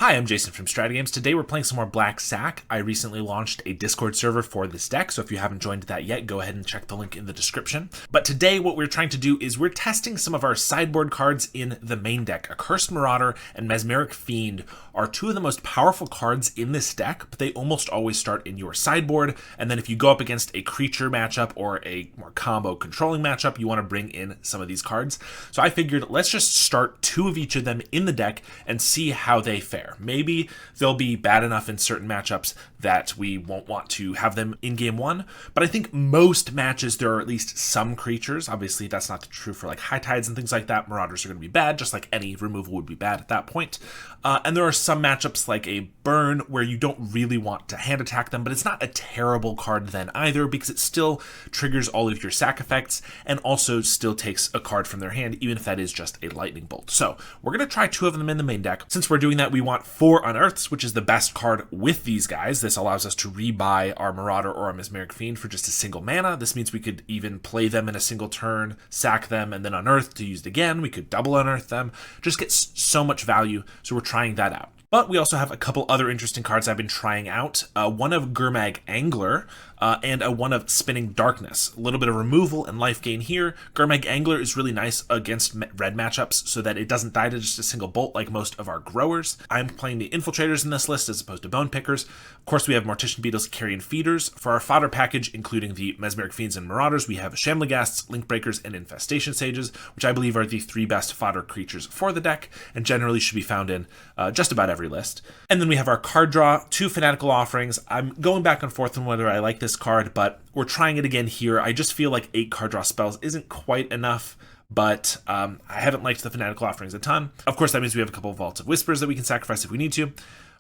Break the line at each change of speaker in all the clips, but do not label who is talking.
Hi, I'm Jason from StrataGames. Today we're playing some more Black Sack. I recently launched a Discord server for this deck, so if you haven't joined that yet, go ahead and check the link in the description. But today what we're trying to do is we're testing some of our sideboard cards in the main deck. Accursed Marauder and Mesmeric Fiend are two of the most powerful cards in this deck, but they almost always start in your sideboard, and then if you go up against a creature matchup or a more combo controlling matchup, you want to bring in some of these cards. So I figured let's just start two of each of them in the deck and see how they fare. Maybe they'll be bad enough in certain matchups that we won't want to have them in game one, but I think most matches there are at least some creatures. Obviously, that's not true for like high tides and things like that. Marauders are going to be bad, just like any removal would be bad at that point. And there are some matchups like a burn where you don't really want to hand attack them, but it's not a terrible card then either because it still triggers all of your sack effects and also still takes a card from their hand, even if that is just a lightning bolt. So we're going to try two of them in the main deck. Since we're doing that, we want 4 Unearths, which is the best card with these guys. This allows us to rebuy our Marauder or our Mesmeric Fiend for just a single mana. This means we could even play them in a single turn, sack them, and then Unearth to use it again. We could double Unearth them. Just get so much value, so we're trying that out. But we also have a couple other interesting cards I've been trying out. One of Gurmag Angler and one of Spinning Darkness. A little bit of removal and life gain here. Gurmag Angler is really nice against red matchups so that it doesn't die to just a single bolt like most of our growers. I'm playing the Infiltrators in this list as opposed to Bone Pickers. Of course, we have Mortician Beetles, Carrion Feeders. For our fodder package, including the Mesmeric Fiends and Marauders, we have Shamlighasts, Link Breakers, and Infestation Sages, which I believe are the 3 best fodder creatures for the deck and generally should be found in just about every list. And then we have our card draw, 2 Fanatical Offerings. I'm going back and forth on whether I like this card, but we're trying it again here. I just feel like 8 card draw spells isn't quite enough, but I haven't liked the Fanatical Offerings a ton. Of course, that means we have a couple of Vaults of Whispers that we can sacrifice if we need to.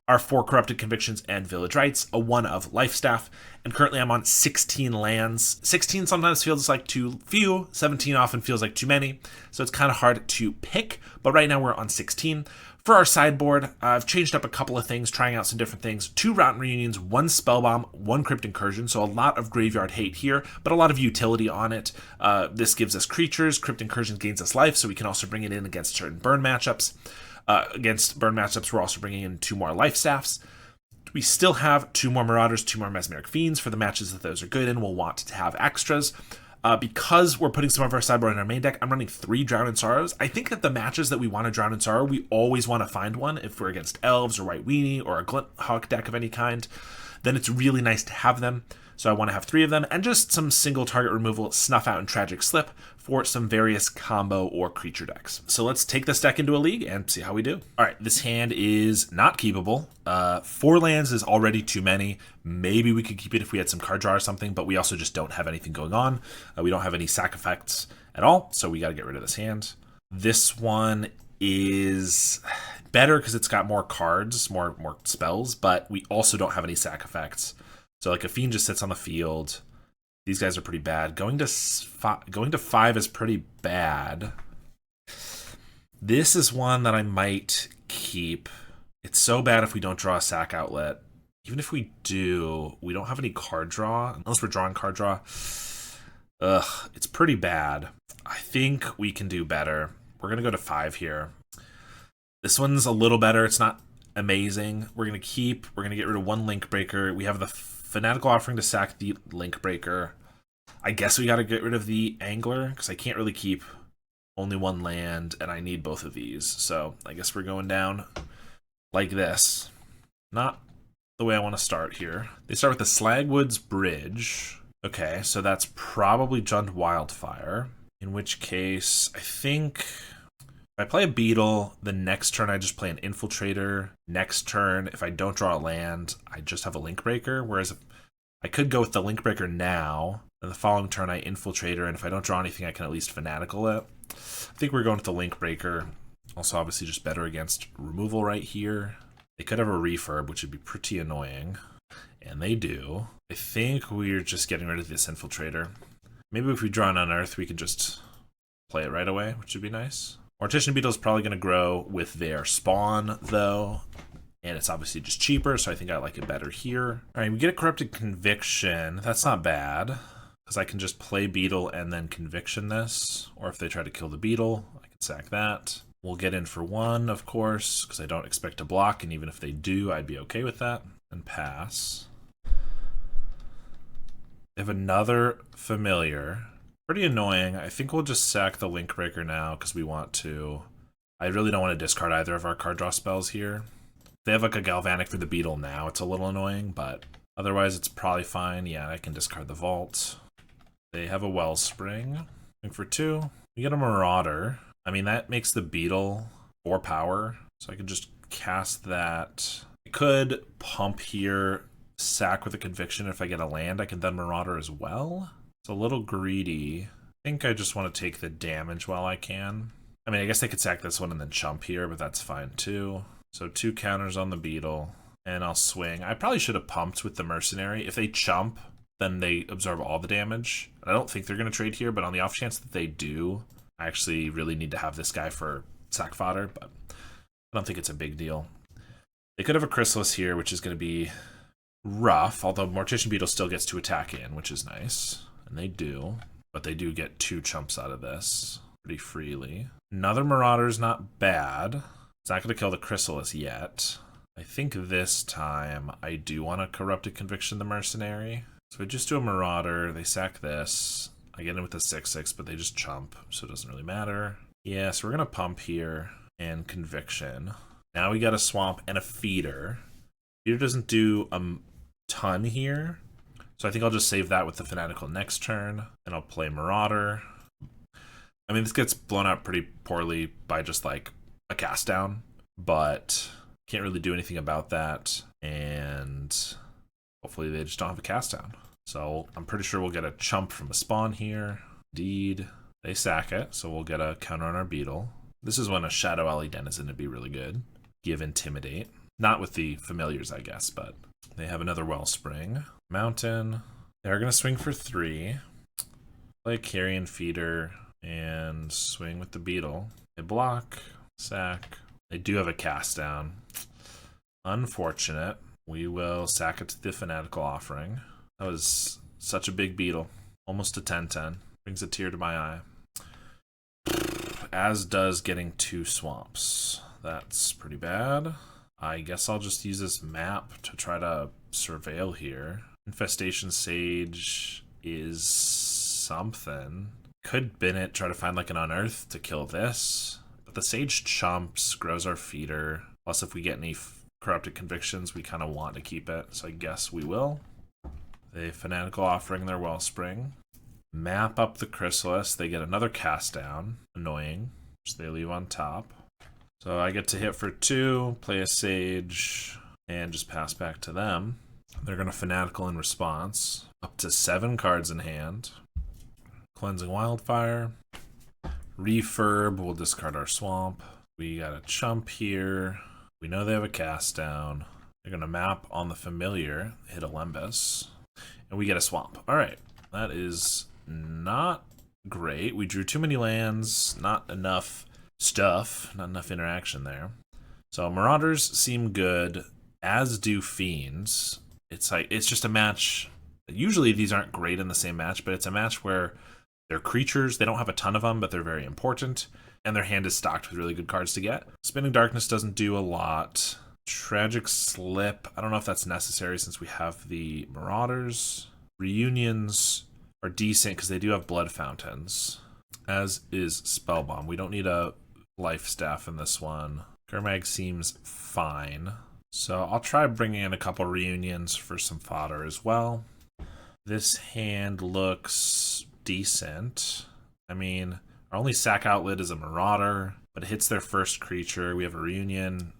Our 4 Corrupted Convictions and Village Rites, a 1 of Life Staff, and currently I'm on 16 lands. 16 sometimes feels like too few, 17 often feels like too many, so it's kind of hard to pick, but right now we're on 16. For our sideboard, I've changed up a couple of things, trying out some different things. 2 Rotten Reunions, 1 Spellbomb, 1 Crypt Incursion, so a lot of graveyard hate here, but a lot of utility on it. This gives us creatures, Crypt Incursion gains us life, so we can also bring it in against certain burn matchups. Against burn matchups, we're also bringing in 2 more Life Staffs. We still have 2 more Marauders, 2 more Mesmeric Fiends. For the matches that those are good in, we'll want to have extras. Because we're putting some of our sideboard in our main deck, I'm running 3 Drown in Sorrows. I think that the matches that we want to Drown in Sorrow, we always want to find one. If we're against Elves or White Weenie or a Glinthawk deck of any kind, then it's really nice to have them. So I want to have 3 of them, and just some single target removal, Snuff Out and Tragic Slip for some various combo or creature decks. So let's take this deck into a league and see how we do. All right, this hand is not keepable. 4 lands is already too many. Maybe we could keep it if we had some card draw or something, but we also just don't have anything going on. We don't have any sack effects at all, so we got to get rid of this hand. This one is better because it's got more cards, more spells, but we also don't have any sack effects. So like a Fiend just sits on the field. These guys are pretty bad. Going to 5 is pretty bad. This is one that I might keep. It's so bad if we don't draw a sack outlet. Even if we do, we don't have any card draw. Unless we're drawing card draw. Ugh, it's pretty bad. I think we can do better. We're going to go to 5 here. This one's a little better. It's not amazing. We're going to get rid of 1 Link Breaker. We have the Fanatical Offering to sack the Link Breaker. I guess we got to get rid of the Angler because I can't really keep only 1 land and I need both of these. So I guess we're going down like this. Not the way I want to start here. They start with the Slagwoods Bridge. Okay, so that's probably Jund Wildfire. In which case, I think if I play a Beetle, the next turn I just play an Infiltrator. Next turn, if I don't draw a land, I just have a Link Breaker. Whereas if I could go with the Link Breaker now, and the following turn I Infiltrator, and if I don't draw anything, I can at least Fanatical it. I think we're going with the Link Breaker. Also, obviously, just better against removal right here. They could have a Refurb, which would be pretty annoying. And they do. I think we're just getting rid of this Infiltrator. Maybe if we draw an Unearth, we could just play it right away, which would be nice. Mortician Beetle is probably going to grow with their spawn, though. And it's obviously just cheaper, so I think I like it better here. All right, we get a Corrupted Conviction. That's not bad, because I can just play Beetle and then Conviction this. Or if they try to kill the Beetle, I can sack that. We'll get in for 1, of course, because I don't expect to block, and even if they do, I'd be okay with that. And pass. They have another familiar. Pretty annoying. I think we'll just sack the Link Breaker now because we want to. I really don't want to discard either of our card draw spells here. They have like a Galvanic for the Beetle now. It's a little annoying, but otherwise it's probably fine. Yeah, I can discard the Vault. They have a Wellspring. Link for 2. We get a Marauder. I mean, that makes the Beetle 4 power, so I could just cast that. I could pump here, sack with a Conviction. If I get a land, I can then Marauder as well. It's a little greedy. I think I just want to take the damage while I can. I mean, I guess I could sack this one and then chump here, but that's fine too. So 2 counters on the Beetle, and I'll swing. I probably should have pumped with the Mercenary. If they chump, then they absorb all the damage. I don't think they're going to trade here, but on the off chance that they do, I actually really need to have this guy for sack fodder, but I don't think it's a big deal. They could have a Chrysalis here, which is going to be rough, although Mortician Beetle still gets to attack in, which is nice. And they do, but they do get 2 chumps out of this pretty freely. Another Marauder's not bad. It's not going to kill the Chrysalis yet. I think this time I do want to Corrupted Conviction the Mercenary. So I just do a Marauder, they sack this. I get in with a 6/6, but they just chump, so it doesn't really matter. Yeah, so we're going to pump here and Conviction. Now we got a Swamp and a Feeder. Feeder doesn't do a ton here. So I think I'll just save that with the Fanatical next turn, and I'll play Marauder. I mean, this gets blown out pretty poorly by just like a cast down, but can't really do anything about that, and hopefully they just don't have a cast down. So I'm pretty sure we'll get a chump from a spawn here. Indeed, they sack it, so we'll get a counter on our Beetle. This is when a Shadow Alley Denizen would be really good. Give Intimidate. Not with the familiars, I guess, but they have another Wellspring. Mountain. They're going to swing for 3. Play Carrion Feeder and swing with the Beetle. They block, sack. They do have a cast down. Unfortunate. We will sack it to the Fanatical Offering. That was such a big Beetle. Almost a 10/10. Brings a tear to my eye. As does getting 2 swamps. That's pretty bad. I guess I'll just use this map to try to surveil here. Infestation Sage is something. Could bin it, try to find like an Unearth to kill this. But the Sage chumps, grows our Feeder. Plus if we get any Corrupted Convictions, we kind of want to keep it. So I guess we will. The Fanatical Offering their Wellspring. Map up the Chrysalis. They get another cast down. Annoying. Which they leave on top. So I get to hit for 2, play a Sage, and just pass back to them. They're going to Fanatical in response. Up to 7 cards in hand. Cleansing Wildfire. Refurb, we'll discard our Swamp. We got a chump here. We know they have a cast down. They're going to map on the familiar, hit a Lembas, and we get a Swamp. Alright, that is not great. We drew too many lands, not enough stuff, not enough interaction there. So Marauders seem good, as do Fiends. It's like, it's just a match. Usually these aren't great in the same match, but it's a match where they're creatures, they don't have a ton of them, but they're very important, and their hand is stocked with really good cards to get. Spinning Darkness doesn't do a lot. Tragic Slip, I don't know if that's necessary since we have the Marauders. Reunions are decent because they do have Blood Fountains, as is Spellbomb. We don't need a Life Staff in this one. Gurmag seems fine. So I'll try bringing in a couple Reunions for some fodder as well. This hand looks decent. I mean, our only sack outlet is a Marauder, but it hits their first creature. We have a Reunion.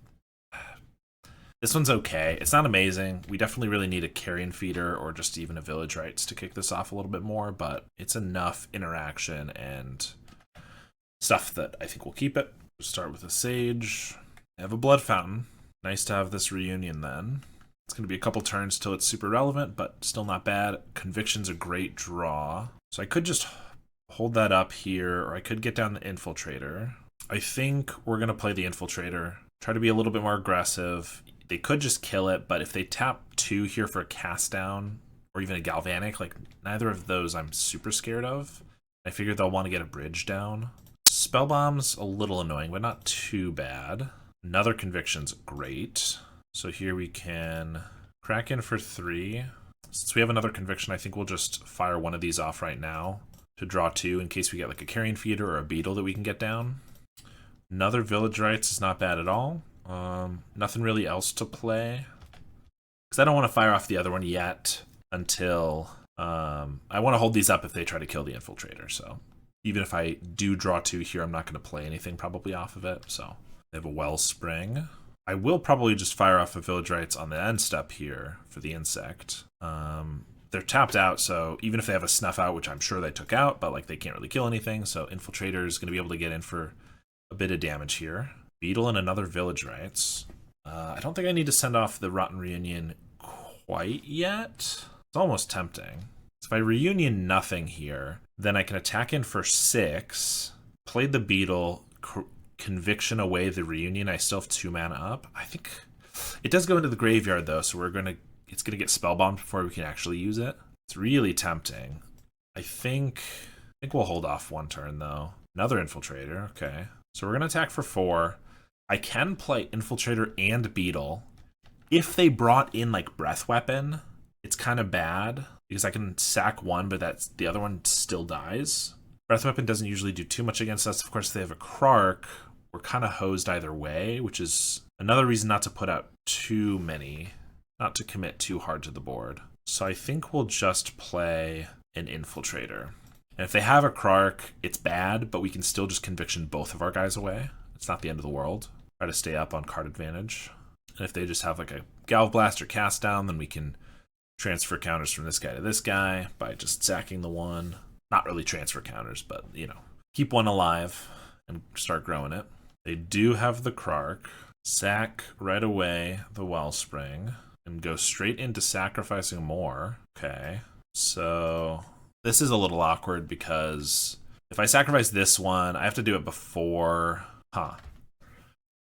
This one's okay. It's not amazing. We definitely really need a Carrion Feeder or just even a Village Rites to kick this off a little bit more, but it's enough interaction and stuff that I think we'll keep it. We'll start with a Sage. I have a Blood Fountain. Nice to have this Reunion then. It's going to be a couple turns till it's super relevant, but still not bad. Conviction's a great draw. So I could just hold that up here, or I could get down the Infiltrator. I think we're going to play the Infiltrator. Try to be a little bit more aggressive. They could just kill it, but if they tap 2 here for a cast down, or even a Galvanic, like neither of those I'm super scared of. I figure they'll want to get a bridge down. Spellbomb's a little annoying, but not too bad. Another Conviction's great. So here we can crack in for 3. Since we have another Conviction, I think we'll just fire one of these off right now to draw 2 in case we get like a Carrion Feeder or a Beetle that we can get down. Another Village Rites is not bad at all. Nothing really else to play. Because I don't want to fire off the other one yet until... I want to hold these up if they try to kill the Infiltrator, so... Even if I do draw 2 here, I'm not going to play anything probably off of it, so... They have a Wellspring. I will probably just fire off a Village Rites on the end step here for the Insect. They're tapped out, so even if they have a Snuff Out, which I'm sure they took out, but like they can't really kill anything, so Infiltrator is going to be able to get in for a bit of damage here. Beetle and another Village Rites. I don't think I need to send off the Rotten Reunion quite yet. It's almost tempting. So if I Reunion nothing here, then I can attack in for 6, play the Beetle, Conviction away the Reunion. I still have 2 mana up. I think it does go into the graveyard though, so it's gonna get Spellbombed before we can actually use it. It's really tempting. I think we'll hold off 1 turn though. Another Infiltrator, okay. So we're gonna attack for 4. I can play Infiltrator and Beetle. If they brought in like Breath Weapon, it's kind of bad because I can sack 1, but the other one still dies. Breath Weapon doesn't usually do too much against us. Of course, if they have a Krark, we're kind of hosed either way, which is another reason not to put out too many, not to commit too hard to the board. So I think we'll just play an Infiltrator. And if they have a Krark, it's bad, but we can still just Conviction both of our guys away. It's not the end of the world. Try to stay up on card advantage. And if they just have like a Galvblast or Cast Down, then we can transfer counters from this guy to this guy by just sacking the one. Not really transfer counters, but, you know, keep one alive and start growing it. They do have the Krark. Sack right away the Wellspring and go straight into sacrificing more. Okay, so this is a little awkward because if I sacrifice this one, I have to do it before...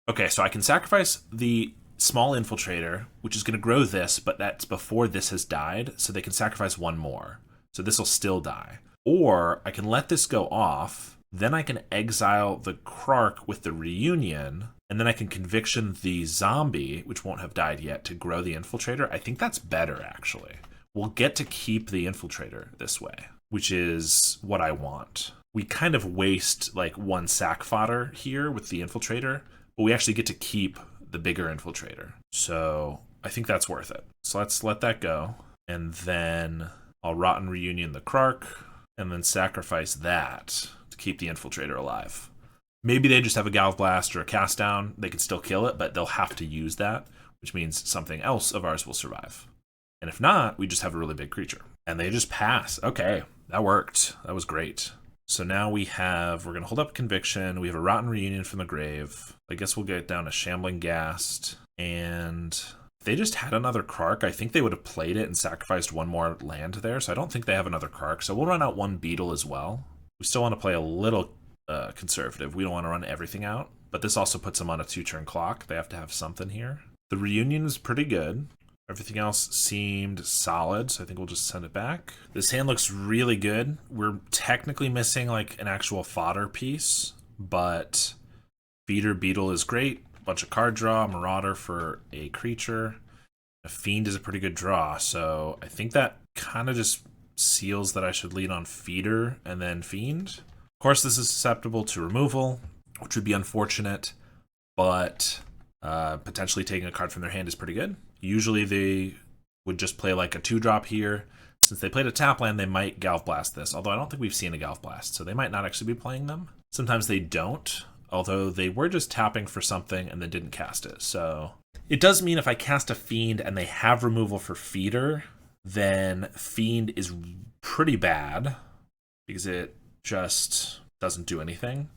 Okay, so I can sacrifice the small Infiltrator, which is going to grow this, but that's before this has died, so they can sacrifice 1 more. So this will still die. Or I can let this go off, then I can exile the Krark with the Reunion, and then I can Conviction the Zombie, which won't have died yet, to grow the Infiltrator. I think that's better, actually. We'll get to keep the Infiltrator this way, which is what I want. We kind of waste like 1 sack fodder here with the Infiltrator, but we actually get to keep the bigger Infiltrator. So I think that's worth it. So let's let that go. And then I'll Rotten Reunion the Krark, and then sacrifice that to keep the Infiltrator alive. Maybe they just have a Galvblast or a Cast Down. They can still kill it, but they'll have to use that, which means something else of ours will survive. And if not, we just have a really big creature. And they just pass. Okay, that worked. That was great. So now we're going to hold up Conviction. We have a Rotten Reunion from the grave. I guess we'll get down a Shambling Ghast. And if they just had another Krark, I think they would have played it and sacrificed 1 more land there. So I don't think they have another Krark. So we'll run out 1 Beetle as well. We still want to play a little conservative. We don't want to run everything out. But this also puts them on a 2-turn clock. They have to have something here. The Reunion is pretty good. Everything else seemed solid, so I think we'll just send it back. This hand looks really good. We're technically missing like an actual fodder piece, but Feeder Beetle is great. Bunch of card draw, Marauder for a creature. A Fiend is a pretty good draw, so I think that kind of just seals that I should lead on Feeder and then Fiend. Of course, this is susceptible to removal, which would be unfortunate, but potentially taking a card from their hand is pretty good. Usually they would just play like a 2-drop here. Since they played a tap land, they might Galvblast this, although I don't think we've seen a Galvblast, so they might not actually be playing them. Sometimes they don't, although they were just tapping for something and then didn't cast it. So it does mean if I cast a Fiend and they have removal for Feeder, then Fiend is pretty bad because it just doesn't do anything.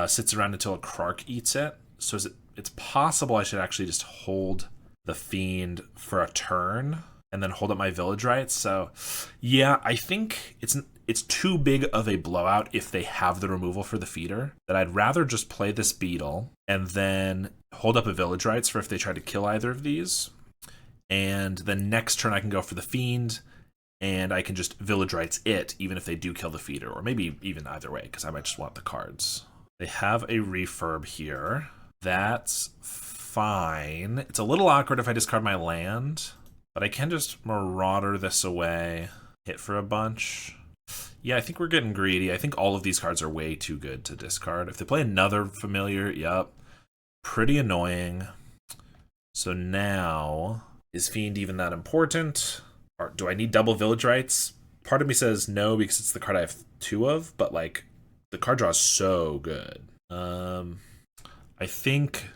Sits around until a Krark eats it. So it's possible I should actually just hold the Fiend for a turn and then hold up my Village Rites. So yeah, I think it's too big of a blowout if they have the removal for the Feeder, that I'd rather just play this Beetle and then hold up a Village Rites for if they try to kill either of these. And then next turn I can go for the Fiend and I can just Village Rites it even if they do kill the Feeder, or maybe even either way because I might just want the cards. They have a refurb here. That's fine. It's a little awkward if I discard my land, but I can just Marauder this away, hit for a bunch. Yeah, I think we're getting greedy. I think all of these cards are way too good to discard. If they play another familiar, yep, pretty annoying. So now, is Fiend even that important? Or do I need double Village Rites? Part of me says no because it's the card I have 2 of, but like the card draw is so good. I think,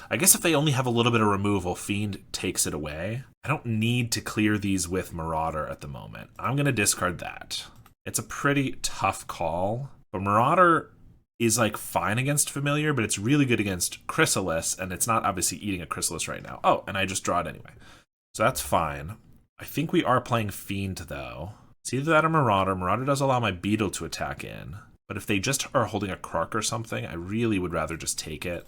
I guess if they only have a little bit of removal, Fiend takes it away. I don't need to clear these with Marauder at the moment. I'm going to discard that. It's a pretty tough call, but Marauder is like fine against familiar, but it's really good against Chrysalis, and it's not obviously eating a Chrysalis right now. Oh, and I just draw it anyway. So that's fine. I think we are playing Fiend, though. It's either that or Marauder. Marauder does allow my Beetle to attack in, but if they just are holding a Krark or something, I really would rather just take it.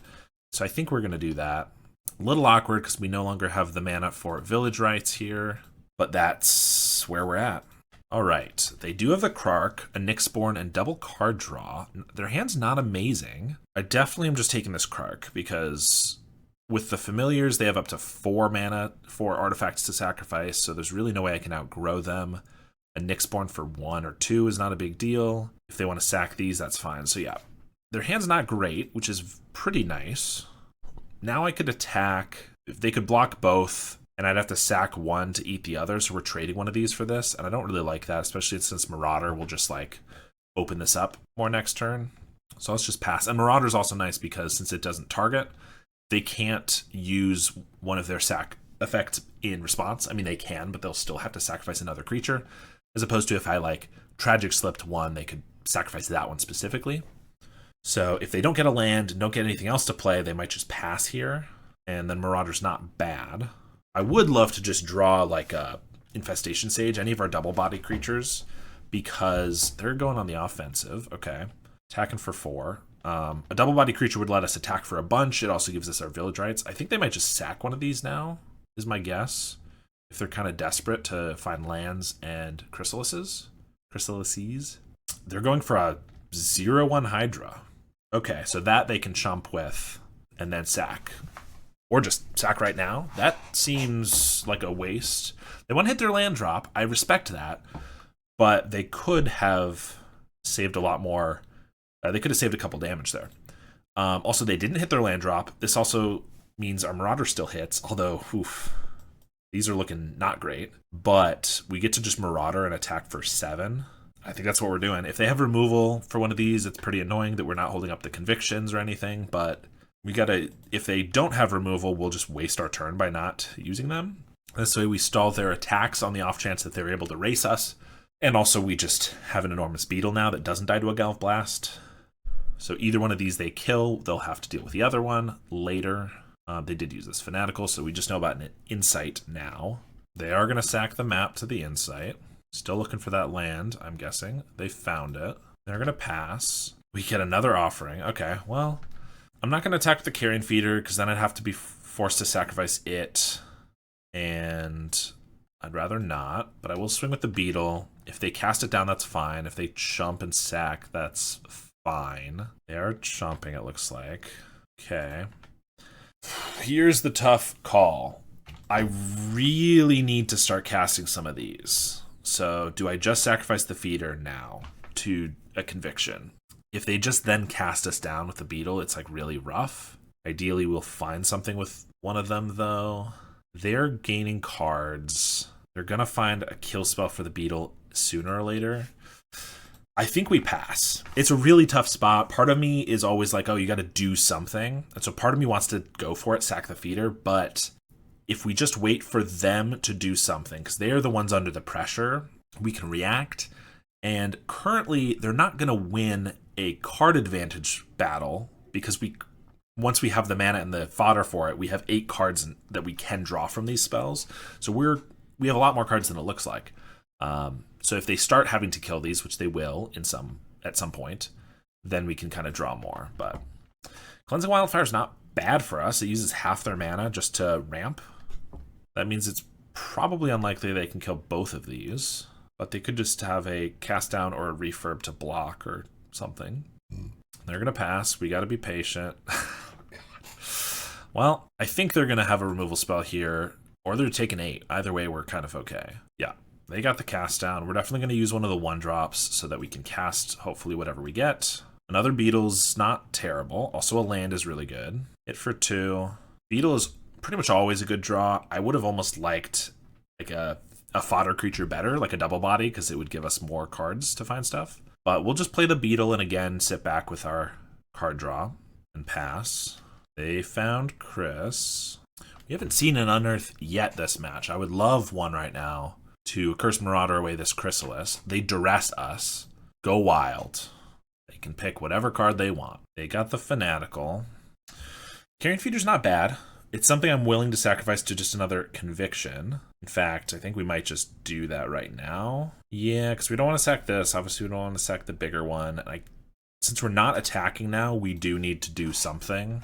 So I think we're going to do that. A little awkward because we no longer have the mana for Village Rites here, but that's where we're at. All right, they do have the Krark, a Nyxborn, and double card draw. Their hand's not amazing. I definitely am just taking this Krark because with the familiars, they have up to 4 mana, 4 artifacts to sacrifice, so there's really no way I can outgrow them. A Nyxborn for 1 or 2 is not a big deal. If they want to sack these, that's fine. So yeah, their hand's not great, which is pretty nice. Now I could attack. If they could block both, and I'd have to sack 1 to eat the other, so we're trading one of these for this, and I don't really like that, especially since Marauder will just like open this up more next turn. So let's just pass. And Marauder's also nice because since it doesn't target, they can't use one of their sack effects in response. I mean, they can, but they'll still have to sacrifice another creature, as opposed to if I like Tragic Slipped 1, they could sacrifice that one specifically. So if they don't get a land, don't get anything else to play, they might just pass here, and then Marauder's not bad. I would love to just draw like a Infestation Sage, any of our double body creatures, because they're going on the offensive. Okay, attacking for 4. A double body creature would let us attack for a bunch. It also gives us our Village Rites. I think they might just sack one of these now, is my guess, if they're kind of desperate to find lands and Chrysalises. They're going for a 0/1 Hydra. Okay, so that they can chump with and then sack. Or just sack right now. That seems like a waste. They want to hit their land drop. I respect that. But they could have saved a lot more. They could have saved a couple damage there. Also, they didn't hit their land drop. This also means our Marauder still hits. Although, oof, these are looking not great. But we get to just Marauder and attack for 7. I think that's what we're doing. If they have removal for one of these, it's pretty annoying that we're not holding up the convictions or anything. But we gotta, if they don't have removal, we'll just waste our turn by not using them. This way we stall their attacks on the off chance that they're able to race us. And also we just have an enormous Beetle now that doesn't die to a Galv Blast. So either one of these they kill, they'll have to deal with the other one later. They did use this Fanatical, so we just know about an Insight now. They are going to sack the map to the Insight. Still looking for that land, I'm guessing. They found it. They're going to pass. We get another offering. Okay, well, I'm not going to attack with the Carrion Feeder because then I'd have to be forced to sacrifice it. And I'd rather not, but I will swing with the Beetle. If they cast it down, that's fine. If they chump and sack, that's fine. They are chumping, it looks like. Okay. Here's the tough call. I really need to start casting some of these. So do I just sacrifice the feeder now to a conviction? If they just then cast us down with the Beetle, it's like really rough. Ideally, we'll find something with one of them, though. They're gaining cards. They're going to find a kill spell for the Beetle sooner or later. I think we pass. It's a really tough spot. Part of me is always like, oh, you got to do something. And so part of me wants to go for it, sack the feeder. But if we just wait for them to do something, because they are the ones under the pressure, we can react. And currently, they're not going to win a card advantage battle because once we have the mana and the fodder for it, we have 8 cards that we can draw from these spells. So we have a lot more cards than it looks like. So if they start having to kill these, which they will at some point, then we can kind of draw more. But Cleansing Wildfire is not bad for us. It uses half their mana just to ramp. That means it's probably unlikely they can kill both of these, but they could just have a cast down or a refurb to block or something. They're going to pass. We got to be patient. Well, I think they're going to have a removal spell here, or they're taking 8. Either way, we're kind of okay. Yeah, they got the cast down. We're definitely going to use one of the 1-drops so that we can cast, hopefully, whatever we get. Another Beetle's not terrible. Also, a land is really good. Hit for 2. Beetle is pretty much always a good draw. I would have almost liked like a fodder creature better, like a double body, because it would give us more cards to find stuff. But we'll just play the Beetle and again sit back with our card draw and pass. They found Chris. We haven't seen an Unearth yet this match. I would love one right now to Accursed Marauder away this Chrysalis. They duress us. Go wild. They can pick whatever card they want. They got the Fanatical. Carrion Feeder's not bad. It's something I'm willing to sacrifice to just another Conviction. In fact, I think we might just do that right now. Yeah, because we don't want to sack this. Obviously, we don't want to sack the bigger one. Since we're not attacking now, we do need to do something.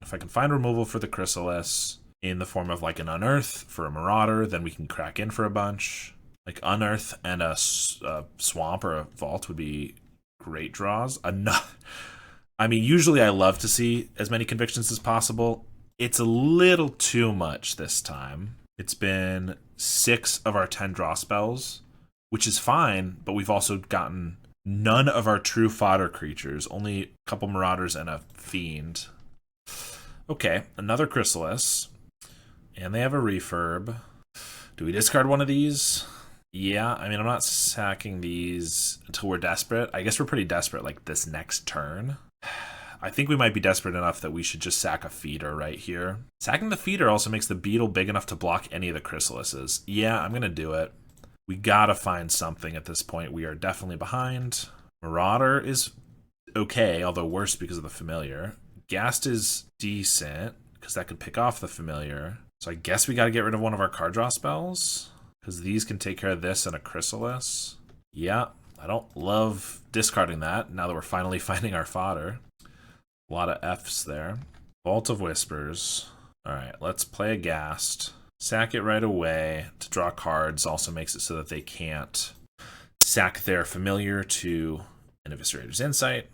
If I can find removal for the Chrysalis in the form of like an Unearth for a Marauder, then we can crack in for a bunch. Like Unearth and a Swamp or a Vault would be great draws. I mean, usually I love to see as many Convictions as possible. It's a little too much this time. It's been 6 of our 10 draw spells, which is fine, but we've also gotten none of our true fodder creatures, only a couple Marauders and a Fiend. Okay, another Chrysalis. And they have a Refurb. Do we discard one of these? Yeah, I mean, I'm not sacking these until we're desperate. I guess we're pretty desperate, like, this next turn. I think we might be desperate enough that we should just sack a Feeder right here. Sacking the Feeder also makes the Beetle big enough to block any of the Chrysalises. Yeah, I'm going to do it. We gotta find something at this point. We are definitely behind. Marauder is okay, although worse because of the Familiar. Ghast is decent, because that could pick off the Familiar. So I guess we gotta get rid of one of our card draw spells, because these can take care of this and a Chrysalis. Yeah, I don't love discarding that, now that we're finally finding our fodder. A lot of Fs there. Vault of Whispers. Alright, let's play a Ghast. Sack it right away to draw cards. Also makes it so that they can't sack their Familiar to an Eviscerator's Insight.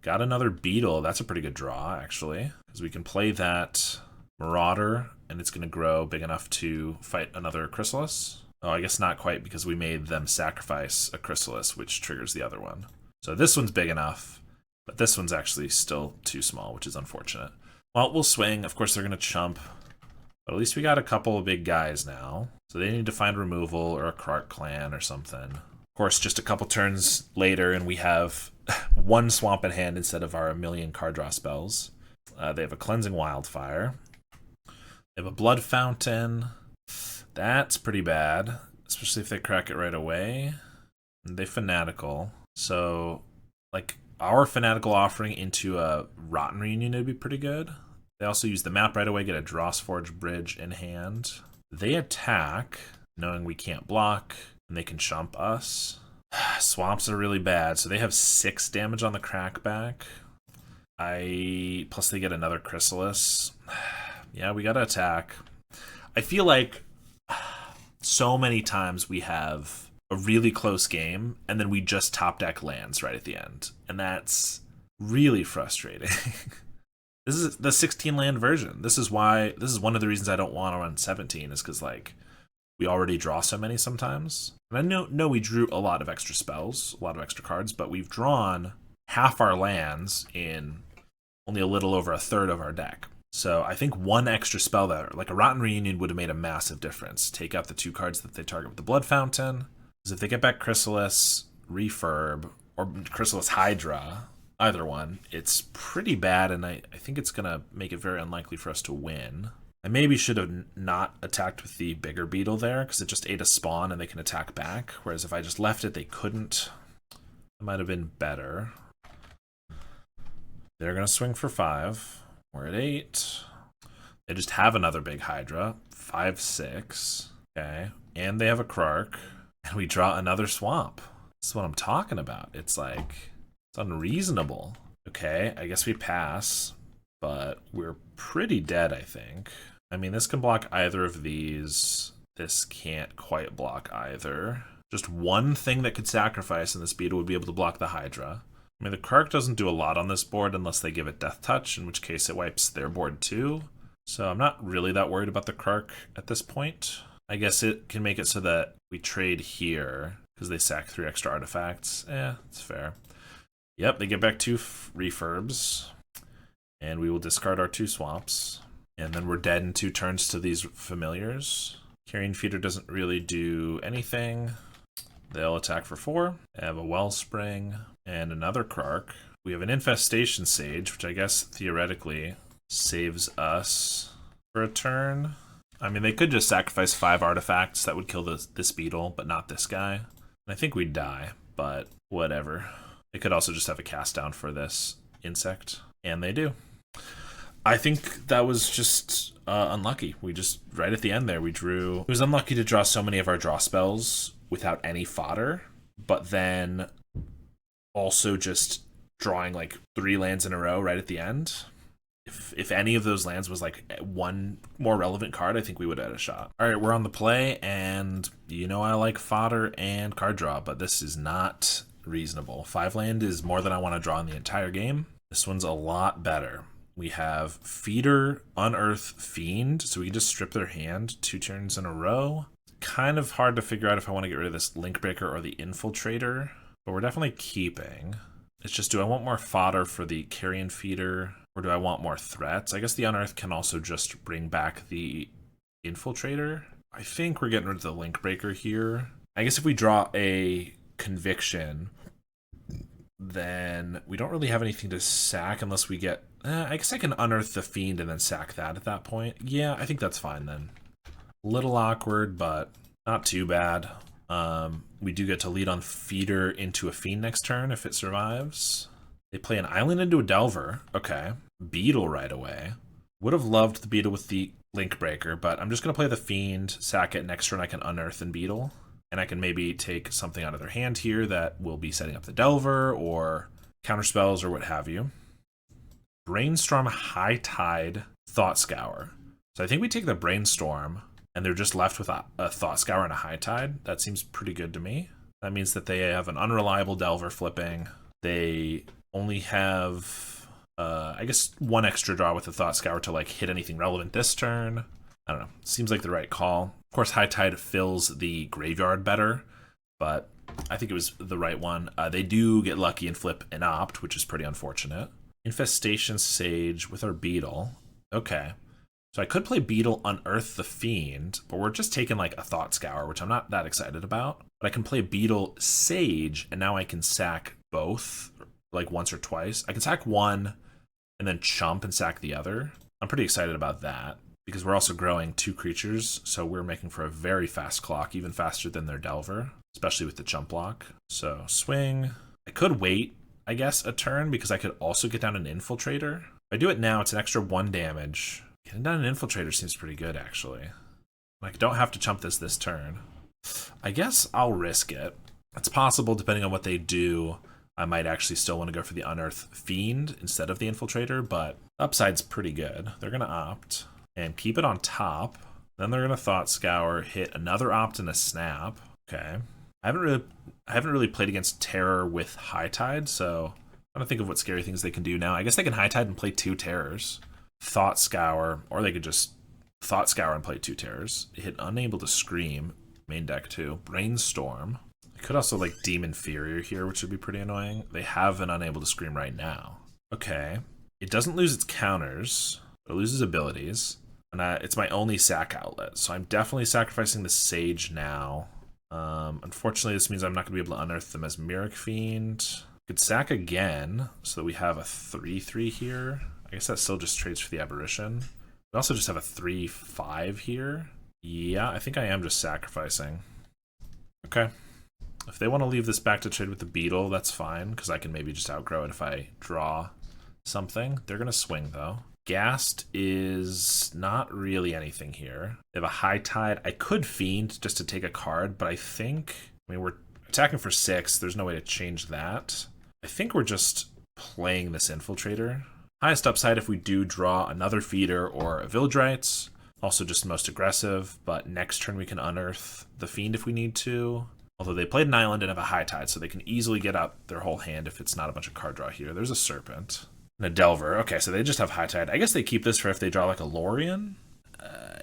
Got another Beetle. That's a pretty good draw, actually, because we can play that Marauder, and it's going to grow big enough to fight another Chrysalis. Oh, I guess not quite, because we made them sacrifice a Chrysalis, which triggers the other one. So this one's big enough, but this one's actually still too small, which is unfortunate. Well, we'll swing. Of course, they're going to chump, but at least we got a couple of big guys now. So they need to find removal or a Krark Clan or something. Of course, just a couple turns later, and we have one swamp in hand instead of our 1,000,000 card draw spells. They have a Cleansing Wildfire. They have a Blood Fountain. That's pretty bad, especially if they crack it right away. And they Fanatical. So, like, our Fanatical offering into a Rotten Reunion would be pretty good. They also use the map right away, get a Drossforge Bridge in hand. They attack, knowing we can't block, and they can chump us. Swamps are really bad, so they have 6 damage on the crackback. Plus they get another Chrysalis. Yeah, we gotta attack. I feel like so many times we have a really close game, and then we just top deck lands right at the end. And that's really frustrating. This is the 16 land version. This is one of the reasons I don't want to run 17, is because, like, we already draw so many sometimes. And I know we drew a lot of extra spells, a lot of extra cards, but we've drawn half our lands in only a little over a third of our deck. So I think one extra spell there, like a Rotten Reunion, would have made a massive difference. Take out the 2 cards that they target with the Blood Fountain. Because if they get back Chrysalis, Refurb, or Chrysalis Hydra, either one, it's pretty bad, and I think it's going to make it very unlikely for us to win. I maybe should have not attacked with the bigger Beetle there, because it just ate a spawn and they can attack back, whereas if I just left it, they couldn't. That might have been better. They're going to swing for 5. We're at 8. They just have another big Hydra. 5, 6. Okay. And they have a Krark. And we draw another Swamp. This is what I'm talking about. It's like, it's unreasonable. Okay, I guess we pass. But we're pretty dead, I think. I mean, this can block either of these. This can't quite block either. Just one thing that could sacrifice, and this Beetle would be able to block the Hydra. I mean, the Kark doesn't do a lot on this board unless they give it Death Touch, in which case it wipes their board too. So I'm not really that worried about the Kark at this point. I guess it can make it so that we trade here because they sack 3 extra artifacts. It's fair. Yep, they get back 2 refurbs. And we will discard our 2 swamps. And then we're dead in 2 turns to these familiars. Carrion Feeder doesn't really do anything. They'll attack for 4. They have a Wellspring and another Kark. We have an Infestation Sage, which I guess theoretically saves us for a turn. I mean, they could just sacrifice 5 artifacts that would kill this beetle, but not this guy. And I think we'd die, but whatever. They could also just have a cast down for this insect, and they do. I think that was just unlucky. We just, right at the end there, we drew... It was unlucky to draw so many of our draw spells without any fodder, but then also just drawing like 3 lands in a row right at the end. If any of those lands was like one more relevant card, I think we would have had a shot. All right, we're on the play, and you know I like fodder and card draw, but this is not reasonable. 5 land is more than I want to draw in the entire game. This one's a lot better. We have Feeder, Unearth, Fiend, so we can just strip their hand 2 turns in a row. Kind of hard to figure out if I want to get rid of this Link Breaker or the Infiltrator, but we're definitely keeping. It's just, do I want more fodder for the Carrion Feeder, or do I want more threats? I guess the Unearth can also just bring back the Infiltrator. I think we're getting rid of the Link Breaker here. I guess if we draw a Conviction, then we don't really have anything to sack unless we get... I guess I can Unearth the Fiend and then sack that at that point. Yeah, I think that's fine then. A little awkward, but not too bad. We do get to lead on Feeder into a Fiend next turn if it survives. They play an Island into a Delver. Okay. Beetle right away. Would have loved the Beetle with the Link Breaker, but I'm just going to play the Fiend, sack it. Next turn I can Unearth and Beetle. And I can maybe take something out of their hand here that will be setting up the Delver or counterspells or what have you. Brainstorm, High Tide, Thought Scour. So I think we take the Brainstorm, and they're just left with a Thought Scour and a High Tide. That seems pretty good to me. That means that they have an unreliable Delver flipping. They only have, I guess, 1 extra draw with the Thought Scour to like hit anything relevant this turn. I don't know. Seems like the right call. Of course, High Tide fills the graveyard better, but I think it was the right one. They do get lucky and flip an Opt, which is pretty unfortunate. Infestation Sage with our Beetle. Okay. So I could play Beetle, Unearth the Fiend, but we're just taking like a Thought Scour, which I'm not that excited about. But I can play Beetle, Sage, and now I can sack both, like once or twice. I can sack one and then chump and sack the other. I'm pretty excited about that because we're also growing 2 creatures, so we're making for a very fast clock, even faster than their Delver, especially with the chump block. So swing. I could wait, I guess, a turn because I could also get down an Infiltrator. If I do it now, it's an extra 1 damage. Getting down an Infiltrator seems pretty good, actually. Like, don't have to chump this turn. I guess I'll risk it. It's possible, depending on what they do, I might actually still want to go for the Unearth Fiend instead of the Infiltrator, but upside's pretty good. They're going to Opt and keep it on top. Then they're going to Thought Scour, hit another Opt and a Snap. Okay. I haven't really played against Terror with High Tide, so I'm trying to think of what scary things they can do now. I guess they can High Tide and play 2 Terrors. Thought Scour, or they could just Thought Scour and play 2 Terrors. Hit Unable to Scream, main deck too. Brainstorm. I could also like Deem Inferior here, which would be pretty annoying. They have an Unable to Scream right now. Okay. It doesn't lose its counters, but it loses abilities. And it's my only sack outlet, so I'm definitely sacrificing the Sage now. Unfortunately, this means I'm not going to be able to Unearth the Mesmeric Fiend. Could sack again, so that we have a 3/3 here. I guess that still just trades for the Aberration. We also just have a 3/5 here. Yeah, I think I am just sacrificing. Okay. If they want to leave this back to trade with the Beetle, that's fine, because I can maybe just outgrow it if I draw something. They're going to swing, though. Ghast is not really anything here. They have a High Tide. I could Fiend just to take a card, but I mean, we're attacking for 6. There's no way to change that. I think we're just playing this Infiltrator. Highest upside if we do draw another Feeder or a Village Rites. Also just most aggressive, but next turn we can Unearth the Fiend if we need to. Although they played an island and have a high tide, so they can easily get up their whole hand if it's not a bunch of card draw here. There's a Serpent and a Delver. Okay, so they just have high tide. I guess they keep this for if they draw like a Lorien.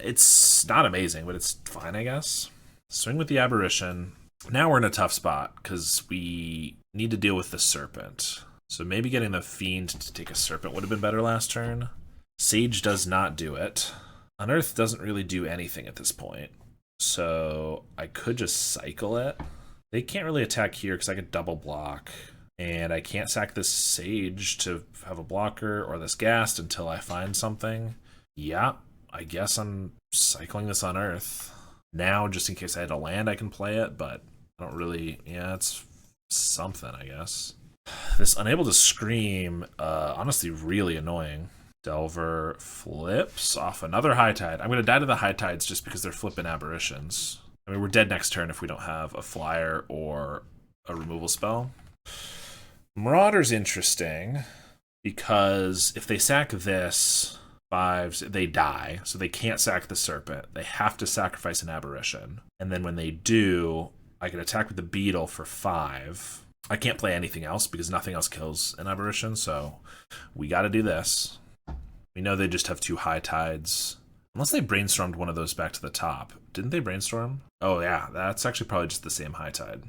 It's not amazing, but it's fine, I guess. Swing with the Aberration. Now we're in a tough spot because we need to deal with the Serpent. So maybe getting the Fiend to take a Serpent would have been better last turn. Sage does not do it. Unearth doesn't really do anything at this point. So I could just cycle it. They can't really attack here because I could double block. And I can't sack this Sage to have a blocker or this Ghast until I find something. Yeah, I guess I'm cycling this Unearth. Now, just in case I had a land, I can play it, but I don't really... Yeah, it's something, I guess. This Unable to Scream, honestly, really annoying. Delver flips off another High Tide. I'm going to die to the High Tides just because they're flipping Aberrations. I mean, we're dead next turn if we don't have a Flyer or a removal spell. Marauder's interesting because if they sack this... 5s, they die, so they can't sack the Serpent. They have to sacrifice an Aberration. And then when they do, I can attack with the Beetle for 5. I can't play anything else because nothing else kills an Aberration, so we gotta do this. We know they just have 2 high tides. Unless they brainstormed one of those back to the top. Didn't they brainstorm? Oh yeah, that's actually probably just the same high tide.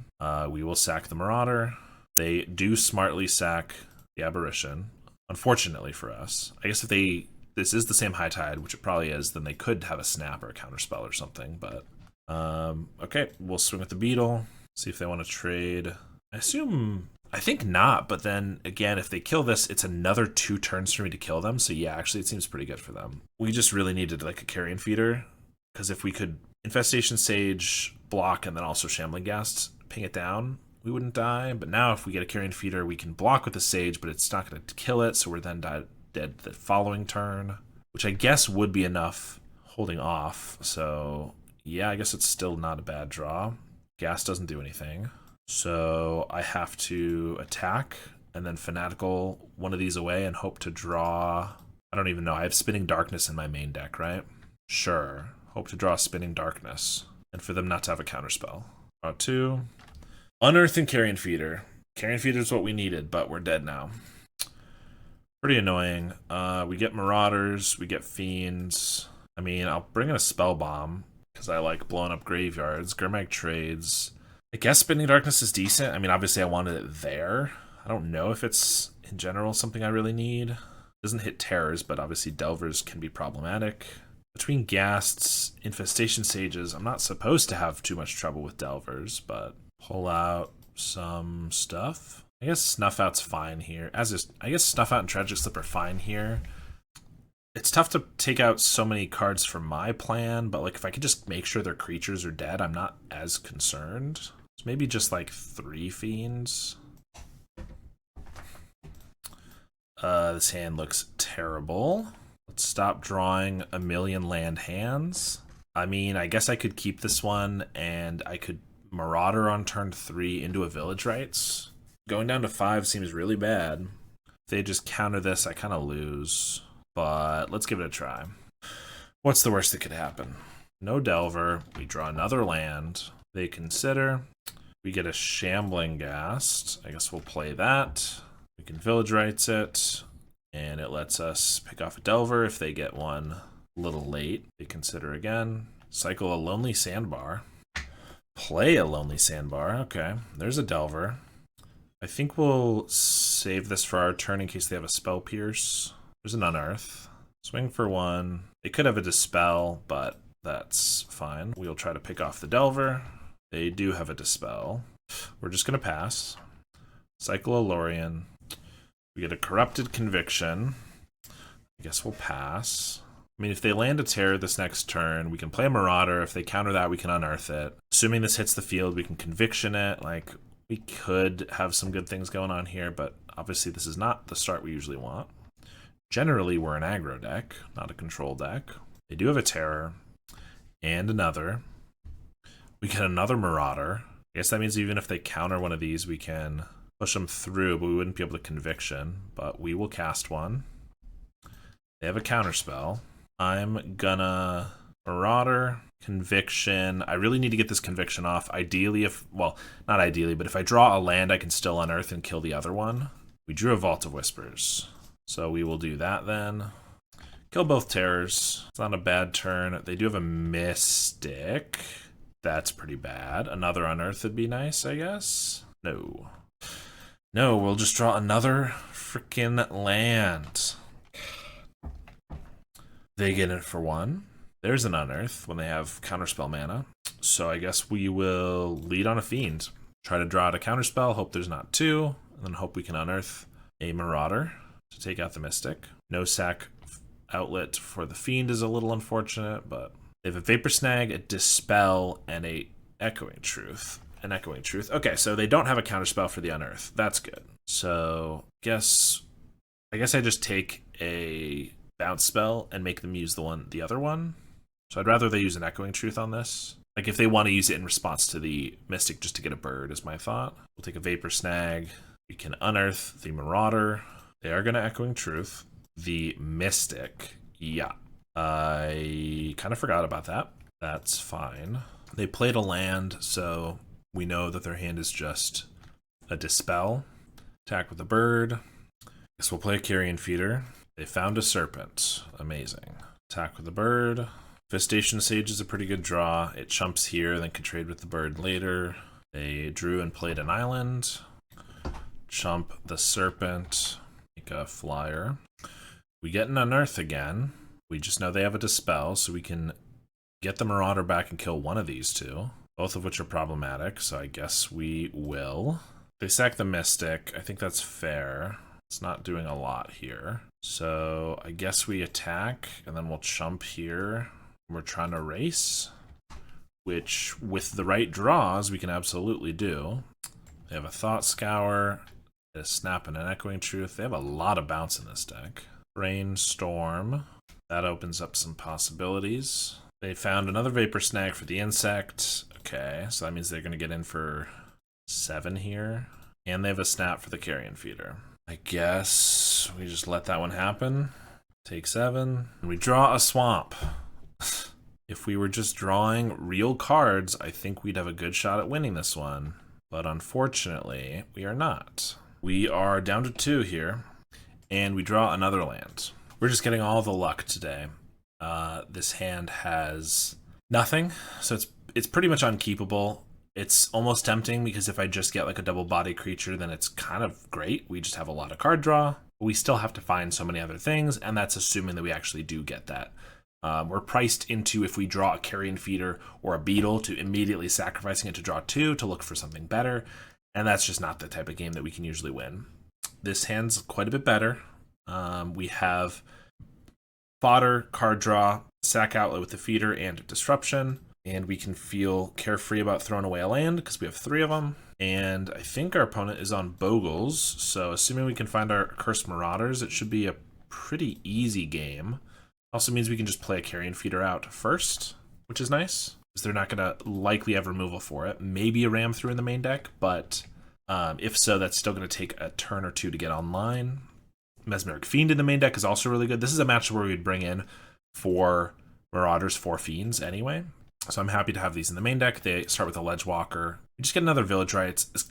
We will sack the Marauder. They do smartly sack the Aberration, unfortunately for us. I guess if this is the same high tide, which it probably is, then they could have a snap or a counterspell or something, but okay, we'll swing with the Beetle, see if they want to trade. I think not, but then again, if they kill this, it's another 2 turns for me to kill them, so yeah, actually it seems pretty good for them. We just really needed like a Carrion Feeder, because if we could Infestation Sage, block, and then also Shambling Ghast, ping it down, we wouldn't die, but now if we get a Carrion Feeder, we can block with the Sage, but it's not going to kill it, so we're then dead the following turn, which I guess would be enough holding off. So yeah, I guess it's still not a bad draw. Gas doesn't do anything, so I have to attack and then Fanatical one of these away and hope to draw. I don't even know. I have Spinning Darkness in my main deck, right? Sure. Hope to draw Spinning Darkness and for them not to have a counterspell. Draw 2. Unearth and Carrion Feeder. Carrion Feeder is what we needed, but we're dead now. Pretty annoying. We get Marauders, we get Fiends. I mean, I'll bring in a Spell Bomb, because I like blowing up graveyards. Gurmag trades. I guess Spinning Darkness is decent. I mean, obviously I wanted it there. I don't know if it's, in general, something I really need. It doesn't hit Terrors, but obviously Delvers can be problematic. Between Ghasts, Infestation Sages, I'm not supposed to have too much trouble with Delvers, but pull out some stuff. I guess Snuff Out's fine here. I guess Snuff Out and Tragic Slip are fine here. It's tough to take out so many cards from my plan, but like if I could just make sure their creatures are dead, I'm not as concerned. So maybe just like 3 Fiends. This hand looks terrible. Let's stop drawing a million land hands. I mean, I guess I could keep this one and I could Marauder on turn 3 into a Village Rites. Going down to 5 seems really bad. If they just counter this, I kind of lose. But let's give it a try. What's the worst that could happen? No Delver. We draw another land. They consider. We get a Shambling Ghast. I guess we'll play that. We can Village Rites it. And it lets us pick off a Delver if they get one a little late. They consider again. Cycle a Lonely Sandbar. Play a Lonely Sandbar. Okay, there's a Delver. I think we'll save this for our turn in case they have a Spell Pierce. There's an Unearth. Swing for 1. They could have a Dispel, but that's fine. We'll try to pick off the Delver. They do have a Dispel. We're just going to pass. Cycle a Lorien. We get a Corrupted Conviction. I guess we'll pass. I mean, if they land a Terror this next turn, we can play a Marauder. If they counter that, we can Unearth it. Assuming this hits the field, we can Conviction it. Like, we could have some good things going on here, but obviously this is not the start we usually want. Generally, we're an aggro deck, not a control deck. They do have a Terror and another. We get another Marauder. I guess that means even if they counter one of these, we can push them through, but we wouldn't be able to Conviction. But we will cast one. They have a Counterspell. I'm gonna Marauder. Conviction. I really need to get this conviction off. Ideally, well, not ideally, but if I draw a land, I can still unearth and kill the other one. We drew a Vault of Whispers, so we will do that then. Kill both terrors. It's not a bad turn. They do have a Mystic. That's pretty bad. Another Unearth would be nice, I guess. No. No, we'll just draw another freaking land. They get it for 1. There's an Unearth when they have Counterspell mana. So I guess we will lead on a Fiend. Try to draw out a Counterspell, hope there's not 2, and then hope we can Unearth a Marauder to take out the Mystic. No sack outlet for the Fiend is a little unfortunate, but they have a Vapor Snag, a Dispel, and a Echoing Truth. An Echoing Truth. Okay, so they don't have a Counterspell for the Unearth. That's good. So I guess I just take a bounce spell and make them use the other one. So I'd rather they use an Echoing Truth on this. Like if they want to use it in response to the Mystic just to get a bird is my thought. We'll take a Vapor Snag. We can Unearth the Marauder. They are going to Echoing Truth. The Mystic. Yeah. I kind of forgot about that. That's fine. They played a land, so we know that their hand is just a Dispel. Attack with a bird. Guess we'll play a Carrion Feeder. They found a Serpent. Amazing. Attack with a bird. Festation Sage is a pretty good draw. It chumps here, then can trade with the bird later. They drew and played an island. Chump the Serpent. Make a flyer. We get an Unearth again. We just know they have a Dispel, so we can get the Marauder back and kill one of these two. Both of which are problematic, so I guess we will. They sack the Mystic. I think that's fair. It's not doing a lot here. So I guess we attack, and then we'll chump here. We're trying to race, which with the right draws we can absolutely do. They have a Thought Scour, a Snap, and an Echoing Truth. They have a lot of bounce in this deck. Brainstorm. That opens up some possibilities. They found another Vapor Snag for the Insect. Okay, so that means they're going to get in for 7 here. And they have a Snap for the Carrion Feeder. I guess we just let that one happen. Take 7. And we draw a Swamp. If we were just drawing real cards, I think we'd have a good shot at winning this one. But unfortunately, we are not. We are down to 2 here, and we draw another land. We're just getting all the luck today. This hand has nothing, so it's pretty much unkeepable. It's almost tempting because if I just get like a double body creature, then it's kind of great. We just have a lot of card draw. But we still have to find so many other things, and that's assuming that we actually do get that. We're priced into if we draw a Carrion Feeder or a Beetle to immediately sacrificing it to draw 2 to look for something better, and that's just not the type of game that we can usually win. This hand's quite a bit better. We have fodder, card draw, sack outlet with the feeder, and disruption, and we can feel carefree about throwing away a land because we have 3 of them. And I think our opponent is on Bogles, so assuming we can find our Accursed Marauders, it should be a pretty easy game. Also means we can just play a Carrion Feeder out first, which is nice, because they're not going to likely have removal for it. Maybe a Ram through in the main deck, but if so, that's still going to take a turn or 2 to get online. Mesmeric Fiend in the main deck is also really good. This is a match where we'd bring in 4 Marauders, 4 Fiends anyway. So I'm happy to have these in the main deck. They start with a Ledgewalker. We just get another Village Rites. It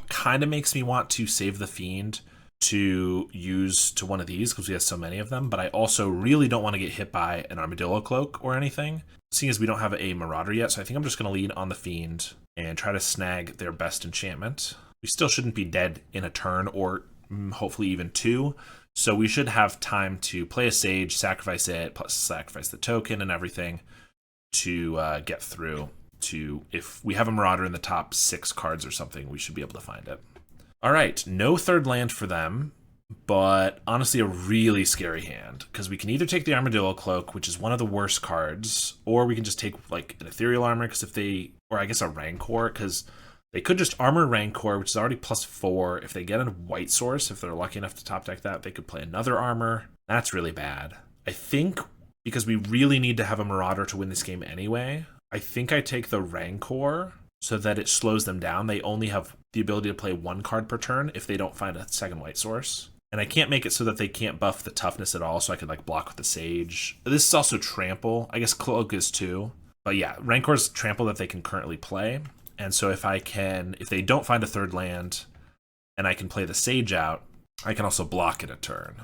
kind of makes me want to save the Fiend to use to one of these because we have so many of them, but I also really don't want to get hit by an Armadillo Cloak or anything, seeing as we don't have a Marauder yet, so I think I'm just going to lead on the Fiend and try to snag their best enchantment. We still shouldn't be dead in a turn or hopefully even 2, so we should have time to play a Sage, sacrifice it, plus sacrifice the token and everything to get through to, if we have a Marauder in the top 6 cards or something, we should be able to find it. All right, no third land for them, but honestly a really scary hand, because we can either take the Armadillo Cloak, which is one of the worst cards, or we can just take like an Ethereal Armor, because if they, or I guess a Rancor, because they could just armor Rancor, which is already +4. If they get a White Source, if they're lucky enough to top deck that, they could play another armor. That's really bad. I think because we really need to have a Marauder to win this game anyway, I think I take the Rancor so that it slows them down. They only have the ability to play 1 card per turn if they don't find a second White Source. And I can't make it so that they can't buff the toughness at all, so I could like block with the Sage. This is also Trample. I guess Cloak is too, But yeah, Rancor's trample that they can currently play. And so if they don't find a third land and I can play the Sage out, I can also block it a turn.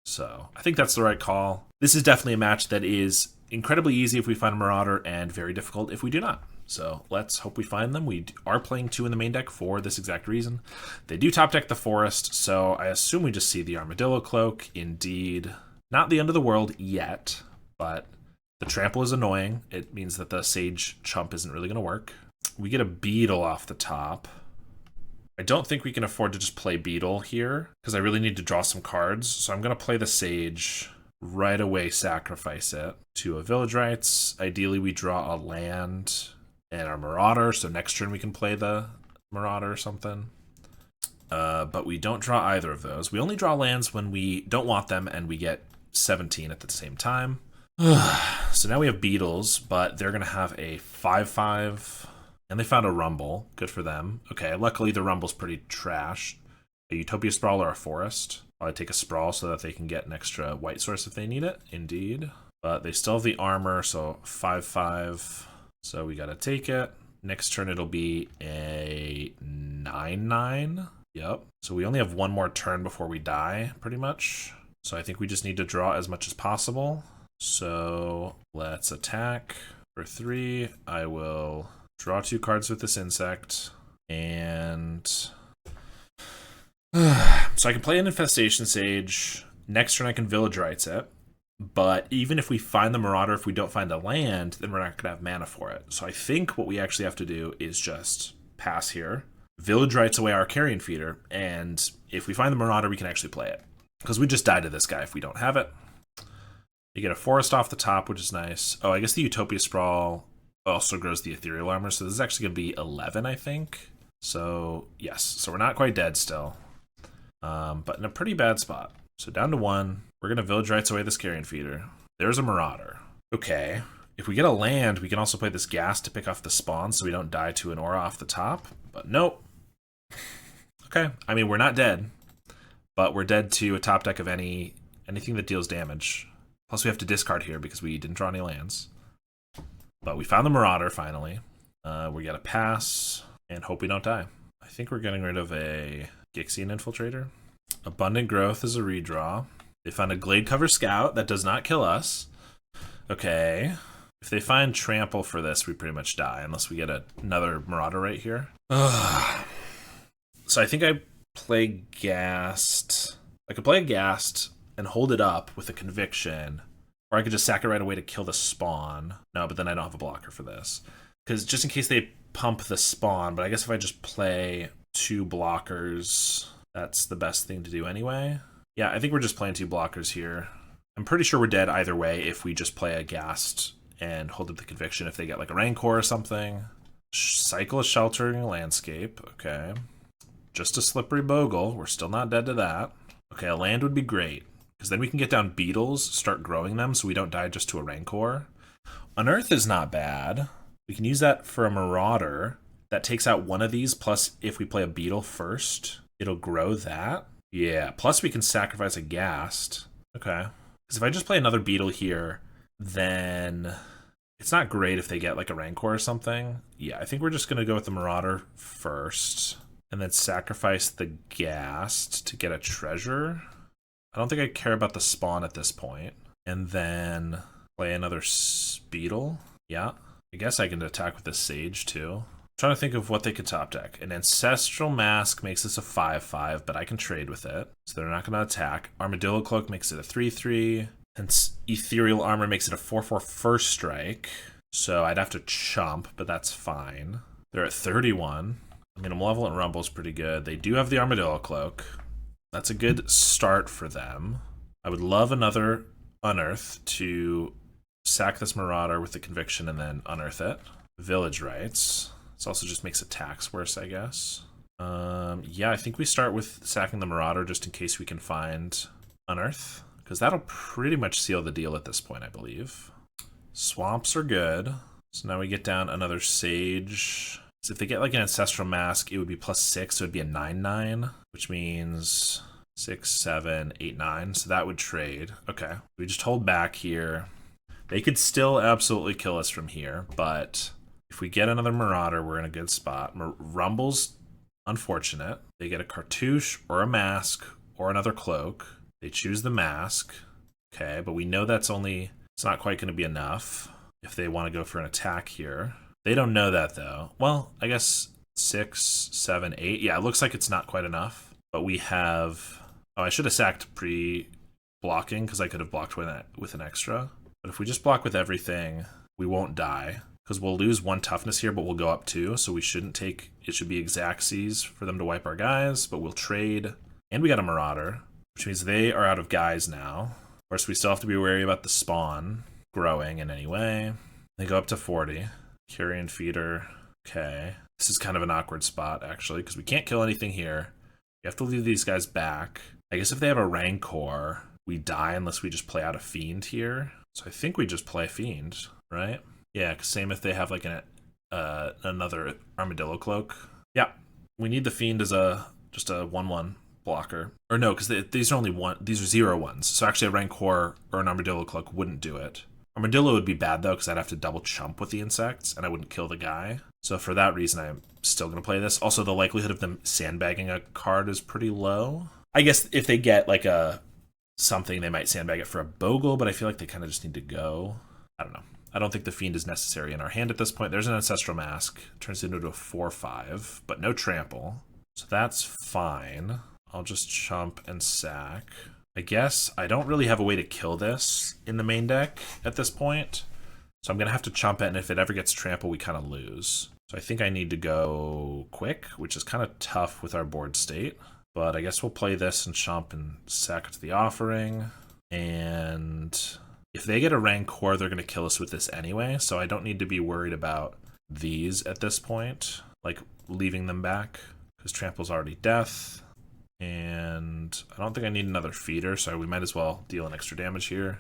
So I think that's the right call. This is definitely a match that is incredibly easy if we find a Marauder and very difficult if we do not. So let's hope we find them. We are playing 2 in the main deck for this exact reason. They do top deck the Forest, so I assume we just see the Armadillo Cloak. Indeed. Not the end of the world yet, but the trample is annoying. It means that the Sage chump isn't really going to work. We get a Beetle off the top. I don't think we can afford to just play Beetle here, because I really need to draw some cards. So I'm going to play the Sage, right away sacrifice it to a Village Rites. Ideally, we draw a land and our Marauder, so next turn we can play the Marauder or something. But we don't draw either of those. We only draw lands when we don't want them, and we get 17 at the same time. So now we have Beetles, but they're going to have a 5/5, and they found a Rumble. Good for them. Okay, luckily the Rumble's pretty trash. A Utopia Sprawl or a Forest. Probably take a Sprawl so that they can get an extra white source if they need it. Indeed. But they still have the armor, so 5/5. So we gotta take it. Next turn it'll be a 9/9. Yep. So we only have one more turn before we die, pretty much. So I think we just need to draw as much as possible. So let's attack for 3. I will draw 2 cards with this insect. And so I can play an Infestation Sage. Next turn I can Village Rites it. But even if we find the Marauder, if we don't find a land, then we're not going to have mana for it. So I think what we actually have to do is just pass here. Village Rites away our Carrion Feeder, and if we find the Marauder, we can actually play it. Because we just die to this guy if we don't have it. You get a Forest off the top, which is nice. Oh, I guess the Utopia Sprawl also grows the Ethereal Armor, so this is actually going to be 11, I think. So, yes. So we're not quite dead still. But in a pretty bad spot. So down to 1. We're going to Village Rites away this Carrion Feeder. There's a Marauder. Okay. If we get a land, we can also play this Gas to pick off the spawn so we don't die to an aura off the top. But nope. Okay. I mean, we're not dead. But we're dead to a top deck of anything that deals damage. Plus we have to discard here because we didn't draw any lands. But we found the Marauder finally. We got to pass and hope we don't die. I think we're getting rid of a Gixian Infiltrator. Abundant Growth is a redraw. They found a Gladecover Scout. That does not kill us. Okay. If they find Trample for this, we pretty much die, unless we get another Marauder right here. So I think I play Ghast. I could play a Ghast and hold it up with a Conviction, or I could just sack it right away to kill the spawn. No, but then I don't have a blocker for this. Because just in case they pump the spawn, but I guess if I just play 2 blockers, that's the best thing to do anyway. Yeah, I think we're just playing 2 blockers here. I'm pretty sure we're dead either way if we just play a Ghast and hold up the Conviction if they get like a Rancor or something. Cycle is Sheltering Landscape. Okay. Just a Slippery Bogle. We're still not dead to that. Okay, a land would be great, because then we can get down Beetles, start growing them so we don't die just to a Rancor. Unearth is not bad. We can use that for a Marauder. That takes out one of these, plus if we play a Beetle first, it'll grow that. Yeah, plus we can sacrifice a Ghast. Okay. Because if I just play another Beetle here, then it's not great if they get like a Rancor or something. Yeah, I think we're just going to go with the Marauder first, and then sacrifice the Ghast to get a treasure. I don't think I care about the spawn at this point. And then play another Beetle. Yeah, I guess I can attack with the Sage too. Trying to think of what they could top deck. An Ancestral Mask makes this a 5/5, but I can trade with it, so they're not going to attack. Armadillo Cloak makes it a 3/3, and Ethereal Armor makes it a 4/4 first strike, so I'd have to chump, but that's fine. They're at 31. I mean, a Malevolent Rumble is pretty good. They do have the Armadillo Cloak. That's a good start for them. I would love another Unearth to sack this Marauder with the Conviction and then Unearth it. Village Rites. This also just makes attacks worse, I guess. Yeah, I think we start with sacking the Marauder just in case we can find Unearth, because that'll pretty much seal the deal at this point, I believe. Swamps are good. So now we get down another Sage. So if they get like an Ancestral Mask, it would be +6, so it'd be a 9/9, which means 6, 7, 8, 9. So that would trade. Okay. We just hold back here. They could still absolutely kill us from here, but if we get another Marauder, we're in a good spot. Rumble's unfortunate. They get a Cartouche or a Mask or another Cloak. They choose the Mask. Okay, but we know that's only... It's not quite going to be enough if they want to go for an attack here. They don't know that, though. Well, I guess 6, 7, 8. Yeah, it looks like it's not quite enough. But we have... Oh, I should have sacked pre-blocking because I could have blocked with an extra. But if we just block with everything, we won't die. Because we'll lose 1 toughness here, but we'll go up 2. So we shouldn't take... It should be Exacxies for them to wipe our guys, but we'll trade. And we got a Marauder, which means they are out of guys now. Of course, we still have to be wary about the spawn growing in any way. They go up to 40. Carrion Feeder. Okay. This is kind of an awkward spot, actually, because we can't kill anything here. We have to leave these guys back. I guess if they have a Rancor, we die unless we just play out a Fiend here. So I think we just play Fiend, right? Yeah, same if they have like another Armadillo Cloak. Yeah, we need the Fiend as just a 1/1 blocker. Or no, because these are 0/1s. So actually a Rancor or an Armadillo Cloak wouldn't do it. Armadillo would be bad though, because I'd have to double chump with the insects, and I wouldn't kill the guy. So for that reason, I'm still going to play this. Also, the likelihood of them sandbagging a card is pretty low. I guess if they get like something, they might sandbag it for a Bogle, but I feel like they kind of just need to go. I don't know. I don't think the Fiend is necessary in our hand at this point. There's an Ancestral Mask. Turns into a 4/5, but no trample. So that's fine. I'll just chump and sack. I guess I don't really have a way to kill this in the main deck at this point. So I'm going to have to chump it, and if it ever gets trample, we kind of lose. So I think I need to go quick, which is kind of tough with our board state. But I guess we'll play this and chump and sack to the Offering. And if they get a Rancor, they're going to kill us with this anyway. So I don't need to be worried about these at this point, like leaving them back, because trample's already death. And I don't think I need another feeder, so we might as well deal an extra damage here.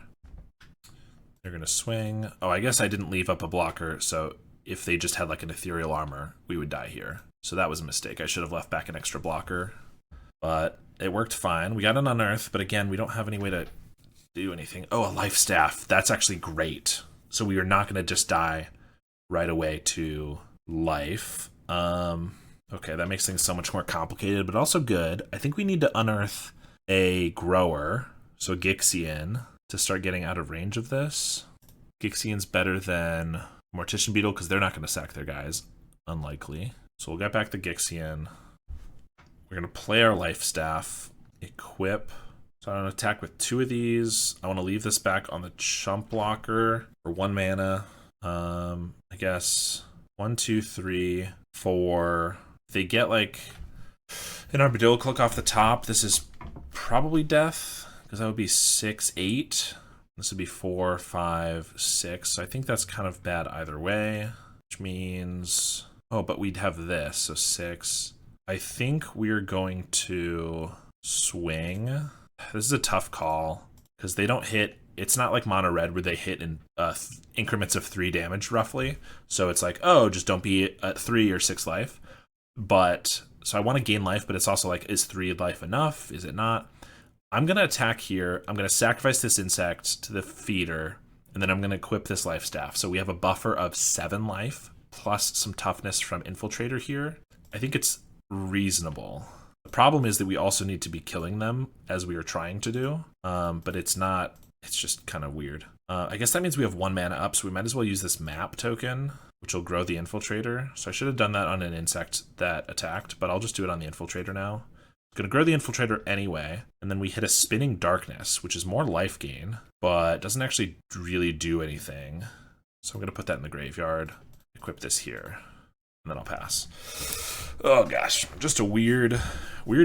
They're going to swing. Oh, I guess I didn't leave up a blocker, so if they just had like an Ethereal Armor, we would die here. So that was a mistake. I should have left back an extra blocker. But it worked fine. We got an Unearth, but again, we don't have any way to do anything. Oh, a Life Staff. That's actually great. So we are not going to just die right away to life. Okay, that makes things so much more complicated, but also good. I think we need to unearth a grower, so Gixian, to start getting out of range of this. Gixian's better than Mortician Beetle because they're not going to sack their guys. Unlikely. So we'll get back the Gixian. We're going to play our Life Staff, equip. So I'm going to attack with 2 of these. I want to leave this back on the chump blocker for 1 mana. I guess 1, 2, 3, 4. They get like an Armadillo Cloak off the top. This is probably death because that would be 6, 8. This would be 4, 5, 6. So I think that's kind of bad either way, which means, oh, but we'd have this, so 6. I think we're going to swing. This is a tough call because they don't hit. It's not like mono red where they hit in increments of 3 damage roughly. So it's like, oh, just don't be at 3 or 6 life. But so I want to gain life, but it's also like, is 3 life enough? Is it not? I'm going to attack here. I'm going to sacrifice this insect to the feeder, and then I'm going to equip this Life Staff. So we have a buffer of 7 life plus some toughness from Infiltrator here. I think it's reasonable. The problem is that we also need to be killing them as we are trying to do, but it's not. It's just kind of weird. I guess that means we have 1 mana up, so we might as well use this map token, which will grow the Infiltrator. So I should have done that on an insect that attacked, but I'll just do it on the Infiltrator now. I'm going to grow the Infiltrator anyway, and then we hit a Spinning Darkness, which is more life gain, but doesn't actually really do anything. So I'm going to put that in the graveyard, equip this here, and then I'll pass. Oh gosh, just a weird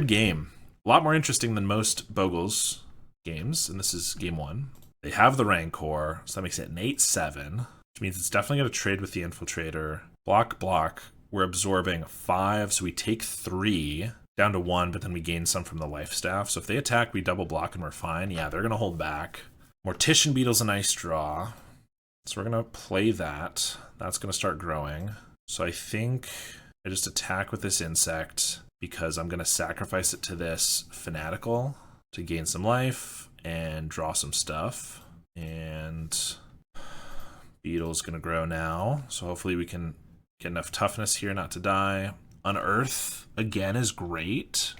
game. A lot more interesting than most Bogles games, and this is game 1. They have the Rancor, so that makes it an 8/7, which means it's definitely going to trade with the Infiltrator. Block. We're absorbing 5, so we take 3 down to 1, but then we gain some from the Life Staff. So if they attack, we double block and we're fine. Yeah, they're going to hold back. Mortician Beetle's a nice draw, so we're going to play that. That's going to start growing. So I think I just attack with this insect because I'm going to sacrifice it to this Fanatical to gain some life and draw some stuff. And Beetle's gonna grow now, so hopefully we can get enough toughness here not to die. Unearth again is great.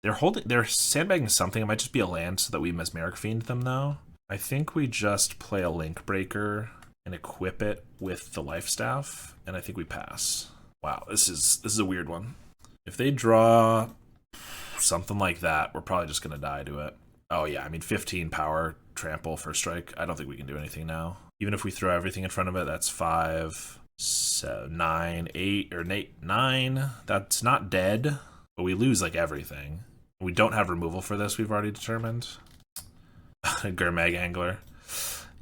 They're sandbagging something. It might just be a land so that we Mesmeric Fiend them though. I think we just play a Link Breaker and equip it with the Life Staff, and I think we pass. Wow, this is a weird one. If they draw something like that, we're probably just gonna die to it. Oh yeah, I mean 15 power trample for strike. I don't think we can do anything now. Even if we throw everything in front of it, that's 5, 7, 9, 8, or 9. That's not dead, but we lose like everything. We don't have removal for this, we've already determined. Gurmag Angler.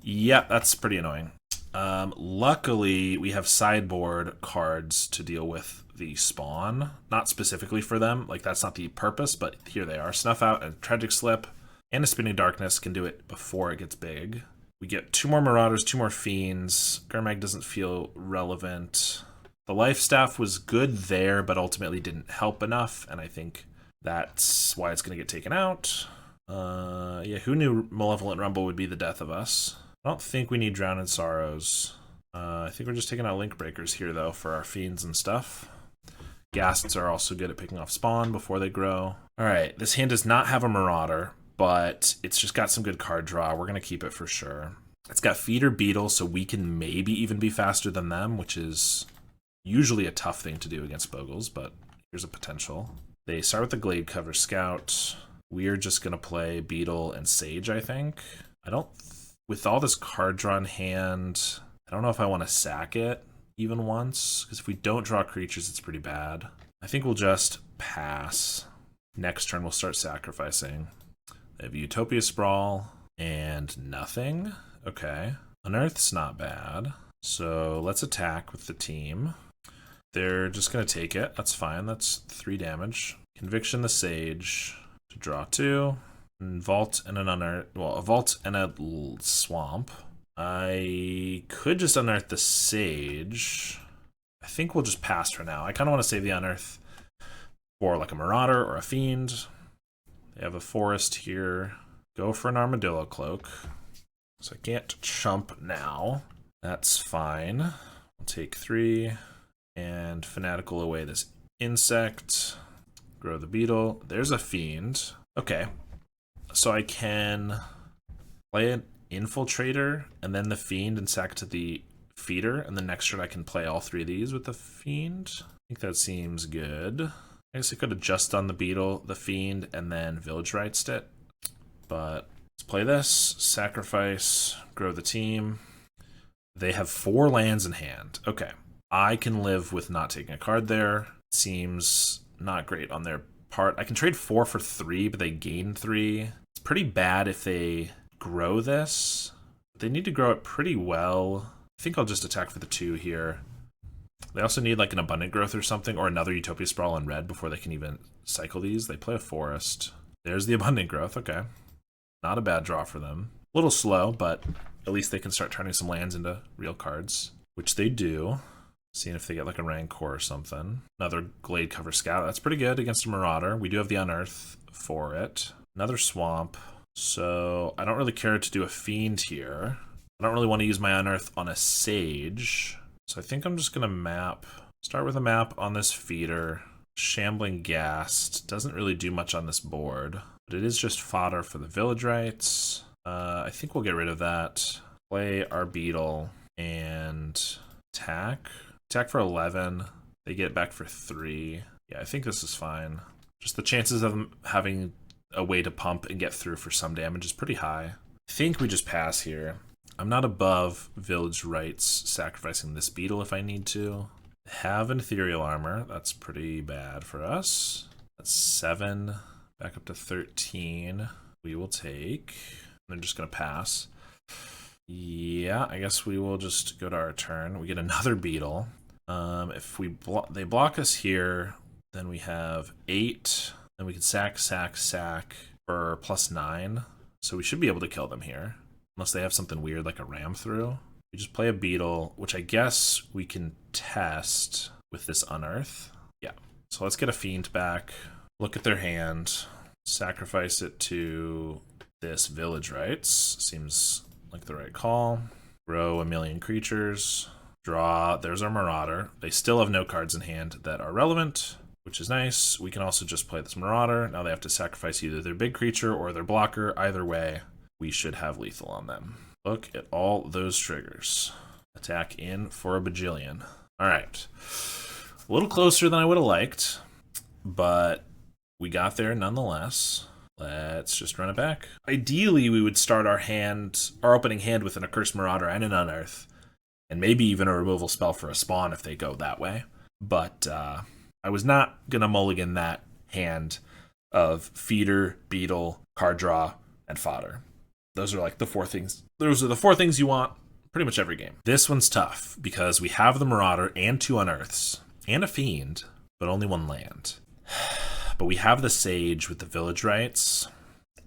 Yeah, that's pretty annoying. Luckily, we have sideboard cards to deal with the spawn. Not specifically for them, like that's not the purpose, but here they are. Snuff Out and Tragic Slip and a Spinning Darkness can do it before it gets big. We get 2 more Marauders, 2 more Fiends. Gurmag doesn't feel relevant. The Life Staff was good there, but ultimately didn't help enough, and I think that's why it's going to get taken out. Yeah, who knew Malevolent Rumble would be the death of us? I don't think we need Drown in Sorrows. I think we're just taking out Link Breakers here, though, for our Fiends and stuff. Ghasts are also good at picking off spawn before they grow. Alright, this hand does not have a Marauder, but it's just got some good card draw. We're going to keep it for sure. It's got Feeder Beetle, so we can maybe even be faster than them, which is usually a tough thing to do against Bogles, but here's a potential. They start with the Glade Cover Scout. We're just going to play Beetle and Sage, I think. With all this card draw in hand, I don't know if I want to sack it even once, because if we don't draw creatures, it's pretty bad. I think we'll just pass. Next turn, we'll start sacrificing. They have Utopia Sprawl and nothing. Okay. Unearth's not bad. So let's attack with the team. They're just going to take it. That's fine. That's 3 damage. Conviction the Sage to draw 2. And Vault and an Unearth. Well, a Vault and a Swamp. I could just Unearth the Sage. I think we'll just pass for now. I kind of want to save the Unearth for like a Marauder or a Fiend. They have a Forest here. Go for an Armadillo Cloak. So I can't chump now. That's fine. I'll take 3 and Fanatical away this Insect. Grow the Beetle. There's a Fiend. Okay. So I can play an Infiltrator and then the Fiend and sack to the Feeder, and the next turn I can play all 3 of these with the Fiend. I think that seems good. I guess I could have just done the Beetle, the Fiend, and then Village Rites it. But let's play this. Sacrifice, grow the team. They have 4 lands in hand. Okay. I can live with not taking a card there. Seems not great on their part. I can trade 4 for 3, but they gain 3. It's pretty bad if they grow this. They need to grow it pretty well. I think I'll just attack for the 2 here. They also need like an Abundant Growth or something, or another Utopia Sprawl in red before they can even cycle these. They play a Forest. There's the Abundant Growth. Okay. Not a bad draw for them. A little slow, but at least they can start turning some lands into real cards, which they do. Seeing if they get like a Rancor or something. Another Glade Cover Scout. That's pretty good against a Marauder. We do have the Unearth for it. Another Swamp. So I don't really care to do a Fiend here. I don't really want to use my Unearth on a Sage. So I think I'm just going to start with a map on this Feeder. Shambling Ghast. Doesn't really do much on this board. But it is just fodder for the Village Rites. I think we'll get rid of that. Play our Beetle and attack. Attack for 11. They get back for 3. Yeah, I think this is fine. Just the chances of them having a way to pump and get through for some damage is pretty high. I think we just pass here. I'm not above Village Rites sacrificing this Beetle if I need to. Have an Ethereal Armor. That's pretty bad for us. That's 7. Back up to 13. We will take. They're just going to pass. Yeah, I guess we will just go to our turn. We get another Beetle. If they block us here, then we have 8. Then we can sack for +9. So we should be able to kill them here. Unless they have something weird like a Ram Through. We just play a Beetle, which I guess we can test with this Unearth. Yeah. So let's get a Fiend back. Look at their hand. Sacrifice it to this Village Rites. Seems like the right call. Grow a million creatures. Draw. There's our Marauder. They still have no cards in hand that are relevant, which is nice. We can also just play this Marauder. Now they have to sacrifice either their big creature or their blocker. Either way, we should have lethal on them. Look at all those triggers. Attack in for a bajillion. All right. A little closer than I would have liked, but we got there nonetheless. Let's just run it back. Ideally, we would start our opening hand with an Accursed Marauder and an Unearth, and maybe even a removal spell for a spawn if they go that way. But I was not going to mulligan that hand of Feeder, Beetle, card draw, and fodder. Those are like the four things. Those are the four things you want pretty much every game. This one's tough because we have the Marauder and 2 Unearths and a Fiend, but only 1 land. But we have the Sage with the Village Rites.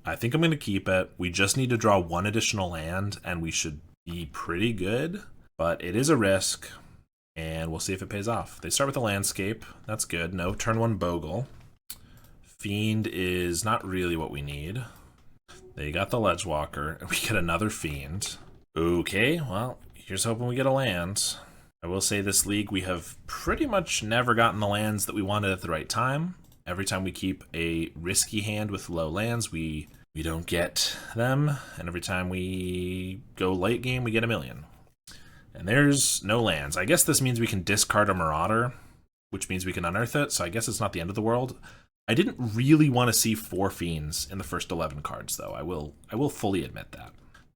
I think I'm going to keep it. We just need to draw 1 additional land, and we should be pretty good. But it is a risk, and we'll see if it pays off. They start with a Landscape. That's good. No turn 1 Bogle. Fiend is not really what we need. They got the Ledgewalker, and we get another Fiend. Okay, well, here's hoping we get a land. I will say this league, we have pretty much never gotten the lands that we wanted at the right time. Every time we keep a risky hand with low lands, we don't get them. And every time we go late game, we get a million. And there's no lands. I guess this means we can discard a Marauder, which means we can unearth it. So I guess it's not the end of the world. I didn't really want to see 4 Fiends in the first 11 cards, though. I will fully admit that.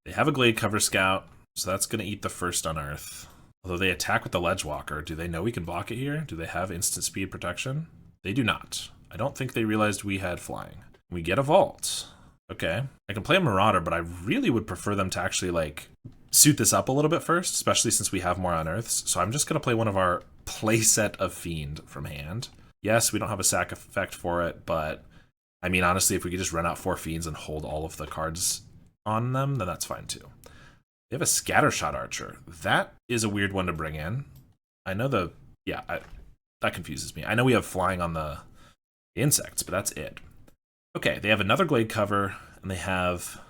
They have a Gladecover Scout, so that's going to eat the first Unearth. Although they attack with the Ledgewalker, do they know we can block it here? Do they have instant speed protection? They do not. I don't think they realized we had flying. We get a Vault. Okay. I can play a Marauder, but I really would prefer them to actually, like, suit this up a little bit first, especially since we have more Unearths. So I'm just going to play one of our playset of Fiend from hand. Yes, we don't have a sack effect for it, but, I mean, honestly, if we could just run out 4 Fiends and hold all of the cards on them, then that's fine, too. They have a Scattershot Archer. That is a weird one to bring in. I know that confuses me. I know we have flying on the insects, but that's it. Okay, they have another Gladecover, and they have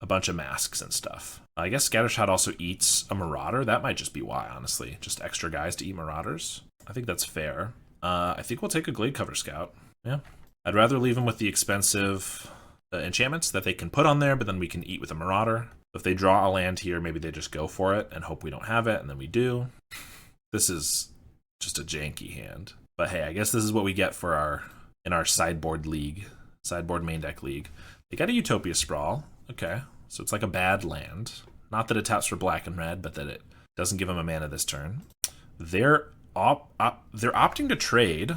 a bunch of masks and stuff. I guess Scattershot also eats a Marauder. That might just be why, honestly. Just extra guys to eat Marauders. I think that's fair. I think we'll take a Gladecover Scout. Yeah. I'd rather leave them with the expensive enchantments that they can put on there, but then we can eat with a Marauder. If they draw a land here, maybe they just go for it and hope we don't have it, and then we do. This is just a janky hand. But hey, I guess this is what we get for in our sideboard league, sideboard main deck league. They got a Utopia Sprawl. Okay, so it's like a bad land. Not that it taps for black and red, but that it doesn't give them a mana this turn. They're opting to trade,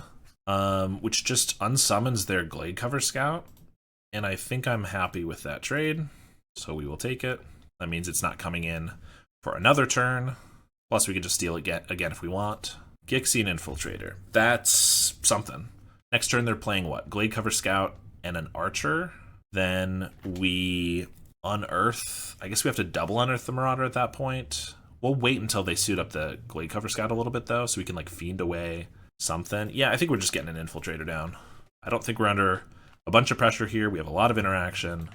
which just unsummons their Gladecover Scout, and I think I'm happy with that trade. So we will take it. That means it's not coming in for another turn. Plus we can just steal it again if we want. Gixie and Infiltrator. That's something. Next turn they're playing what? Gladecover Scout and an Archer. Then we unearth. I guess we have to double unearth the Marauder at that point. We'll wait until they suit up the Gladecover Scout a little bit though, so we can like Fiend away something. Yeah, I think we're just getting an Infiltrator down. I don't think we're under a bunch of pressure here. We have a lot of interaction.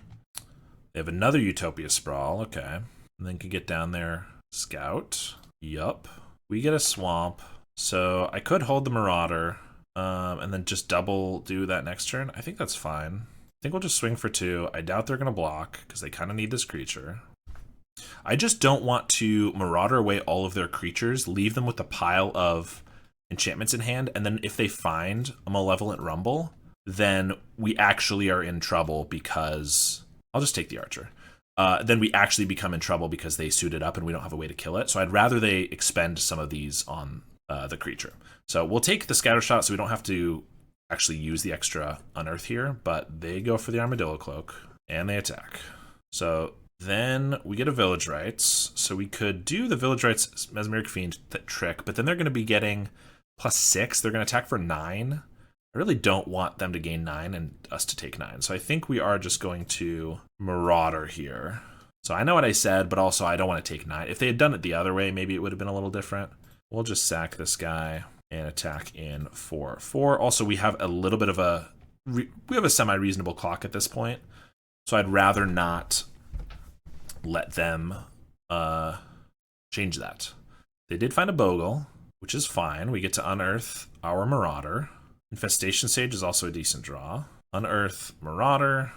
They have another Utopia Sprawl, okay. And then can get down there. Scout. Yup. We get a Swamp. So I could hold the Marauder, and then just double do that next turn. I think that's fine. I think we'll just swing for 2. I doubt they're going to block, because they kind of need this creature. I just don't want to Marauder away all of their creatures, leave them with a pile of enchantments in hand, and then if they find a Malevolent Rumble, then we actually are in trouble because... I'll just take the Archer. Then we actually become in trouble because they suit it up and we don't have a way to kill it. So I'd rather they expend some of these on the creature. So we'll take the Scattershot so we don't have to actually use the extra Unearth here, but they go for the Armadillo Cloak and they attack. So then we get a Village Rites. So we could do the Village Rites Mesmeric Fiend trick, but then they're going to be getting +6. They're going to attack for 9. I really don't want them to gain 9 and us to take 9. So I think we are just going to Marauder here. So I know what I said, but also I don't want to take 9. If they had done it the other way, maybe it would have been a little different. We'll just sack this guy and attack in for 4. Also, we have a little bit of we have a semi-reasonable clock at this point. So I'd rather not let them change that. They did find a Bogle, which is fine. We get to unearth our Marauder. Infestation Sage is also a decent draw. Unearth Marauder.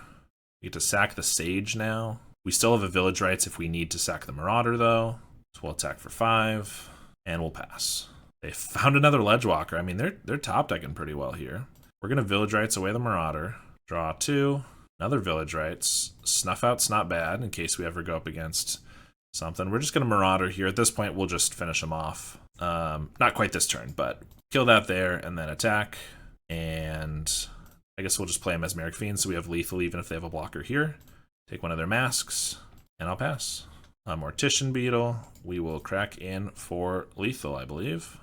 We get to sack the Sage now. We still have a Village Rites if we need to sack the Marauder, though. So we'll attack for 5, and we'll pass. They found another Ledgewalker. I mean, they're top decking pretty well here. We're going to Village Rites away the Marauder. Draw 2. Another Village Rites. Snuff Out's not bad in case we ever go up against something. We're just going to Marauder here. At this point, we'll just finish them off. Not quite this turn, but kill that there and then attack. And I guess we'll just play a Mesmeric Fiend so we have lethal even if they have a blocker here. Take one of their masks, and I'll pass. A Mortician Beetle. We will crack in for lethal, I believe.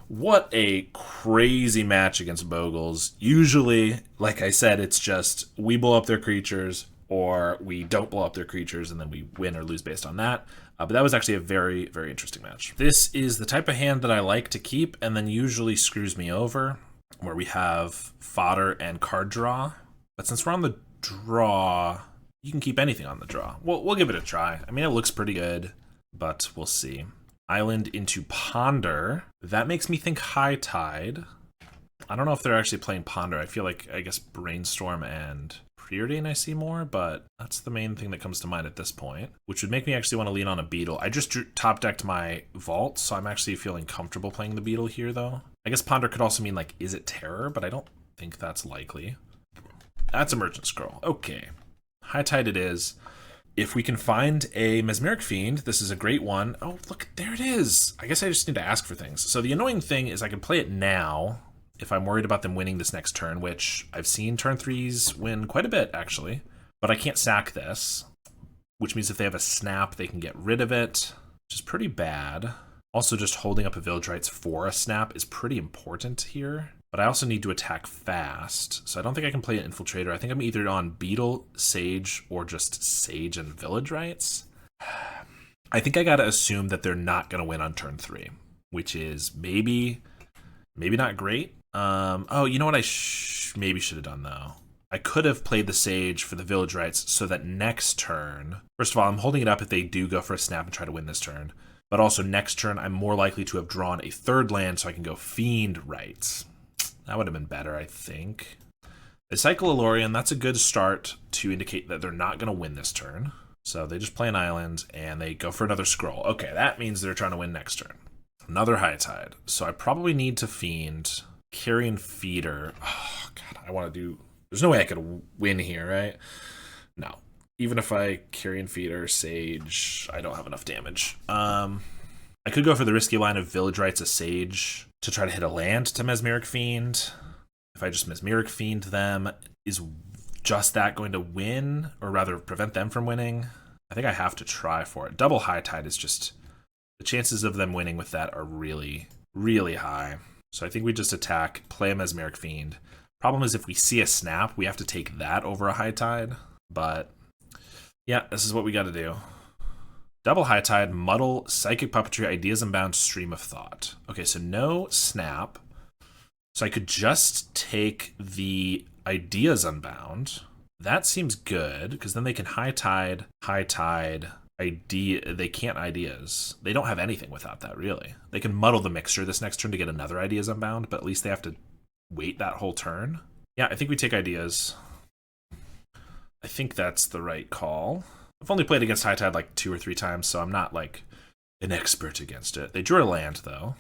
What a crazy match against Bogles. Usually, like I said, it's just we blow up their creatures or we don't blow up their creatures and then we win or lose based on that. But that was actually a very, very interesting match. This is the type of hand that I like to keep and then usually screws me over, where we have fodder and card draw. But since we're on the draw, you can keep anything on the draw. We'll give it a try. I mean, it looks pretty good, but we'll see. Island into Ponder. That makes me think High Tide. I don't know if they're actually playing Ponder. I feel like, I guess, Brainstorm and Preordain I see more, but that's the main thing that comes to mind at this point, which would make me actually want to lean on a Beetle. I just top decked my Vault, so I'm actually feeling comfortable playing the Beetle here, though. I guess Ponder could also mean, like, is it Terror? But I don't think that's likely. That's a Merchant Scroll. Okay. High Tide it is. If we can find a Mesmeric Fiend, this is a great one. Oh, look, there it is. I guess I just need to ask for things. So the annoying thing is I can play it now if I'm worried about them winning this next turn, which I've seen turn 3s win quite a bit, actually. But I can't sack this, which means if they have a snap, they can get rid of it, which is pretty bad. Also, just holding up a Village Rites for a snap is pretty important here. But I also need to attack fast, so I don't think I can play an Infiltrator. I think I'm either on Beetle, Sage, or just Sage and Village Rites. I think I gotta assume that they're not gonna win on turn 3, which is maybe not great. Oh, you know what I maybe should have done, though? I could have played the Sage for the Village Rites so that next turn... First of all, I'm holding it up if they do go for a snap and try to win this turn. But also next turn, I'm more likely to have drawn a third land so I can go Fiend Rites. That would have been better, I think. They cycle Alorian. That's a good start to indicate that they're not going to win this turn. So they just play an island, and they go for another scroll. Okay, that means they're trying to win next turn. Another High Tide. So I probably need to Fiend. Carrion Feeder. Oh, God, I want to do... There's no way I could win here, right? No. Even if I Carrion Feeder, Sage, I don't have enough damage. I could go for the risky line of Village Rites, a Sage, to try to hit a land to Mesmeric Fiend. If I just Mesmeric Fiend them, is just that going to win? Or rather, prevent them from winning? I think I have to try for it. Double High Tide is just... The chances of them winning with that are really, really high. So I think we just attack, play a Mesmeric Fiend. Problem is if we see a snap, we have to take that over a High Tide. But, yeah, this is what we got to do. Double High Tide, Muddle, Psychic Puppetry, Ideas Unbound, Stream of Thought. Okay, so no snap. So I could just take the Ideas Unbound. That seems good, because then they can High Tide, Idea. They can't Ideas. They don't have anything without that, really. They can Muddle the Mixture this next turn to get another Ideas Unbound, but at least they have to wait that whole turn. Yeah, I think we take Ideas. I think that's the right call. I've only played against High Tide like 2 or 3 times, so I'm not like an expert against it. They drew a land though,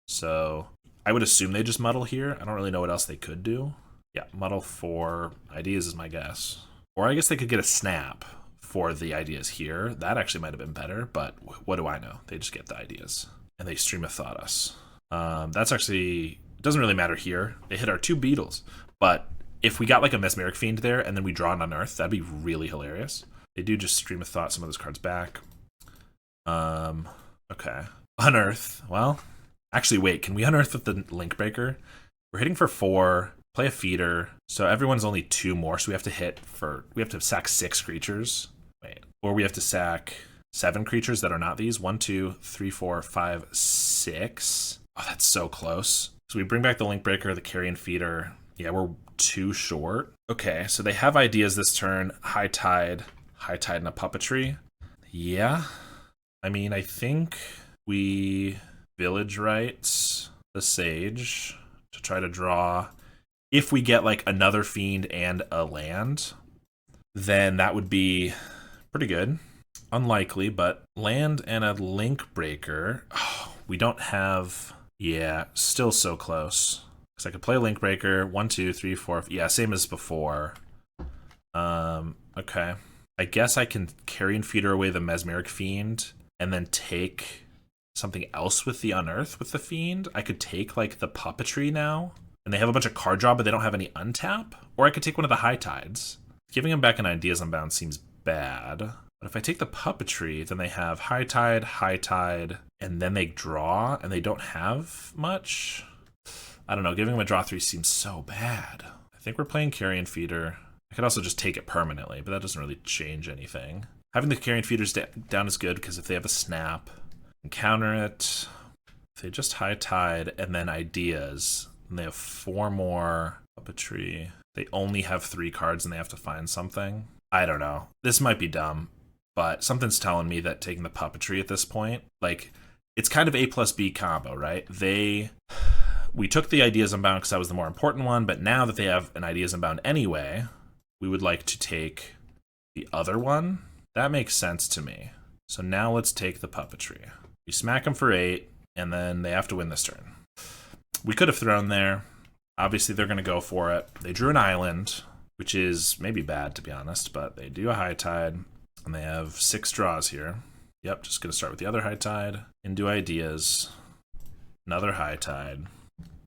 so I would assume they just muddle here. I don't really know what else they could do. Yeah, muddle for Ideas is my guess. Or I guess they could get a snap for the Ideas here. That actually might have been better, but what do I know? They just get the Ideas. And they Stream of Thought us. That's actually, it doesn't really matter here. They hit our 2 Beetles, but if we got like a Mesmeric Fiend there and then we draw an Unearth, that'd be really hilarious. They do just Stream of Thought some of those cards back. Okay. Unearth. Well, actually, wait. Can we Unearth with the Link Breaker? We're hitting for 4. Play a Feeder. So everyone's only 2 more, so we have to sack 6 creatures. Wait. Or we have to sack 7 creatures that are not these. 1, 2, 3, 4, 5, 6. Oh, that's so close. So we bring back the Link Breaker, the Carrion Feeder. Yeah, we're 2 short. Okay, so they have Ideas this turn. High Tide and a Puppetry. Yeah. I mean, I think we village rights the Sage to try to draw. If we get like another Fiend and a land, then that would be pretty good. Unlikely, but land and a Link Breaker. Oh, we don't have. Yeah, still so close. Because I could play Link Breaker. 1, 2, 3, 4. Yeah, same as before. Okay. I guess I can Carrion Feeder away the Mesmeric Fiend and then take something else with the Unearth with the Fiend. I could take like the Puppetry now. And they have a bunch of card draw, but they don't have any untap. Or I could take one of the High Tides. Giving them back an Ideas Unbound seems bad. But if I take the Puppetry, then they have High Tide, and then they draw, and they don't have much. I don't know, giving them a draw 3 seems so bad. I think we're playing Carrion Feeder. I could also just take it permanently, but that doesn't really change anything. Having the Carrion Feeders down is good, because if they have a snap, and counter it. If they just High Tide, and then Ideas, and they have 4 more Puppetry. They only have 3 cards, and they have to find something. I don't know. This might be dumb. But something's telling me that taking the Puppetry at this point, like, it's kind of A plus B combo, right? We took the Ideas Unbound because that was the more important one, but now that they have an Ideas Unbound anyway, we would like to take the other one. That makes sense to me. So now let's take the Puppetry. We smack them for 8, and then they have to win this turn. We could have thrown there. Obviously, they're going to go for it. They drew an island, which is maybe bad, to be honest, but they do a High Tide. And they have 6 draws here. Yep, just going to start with the other High Tide. Into Ideas. Another High Tide.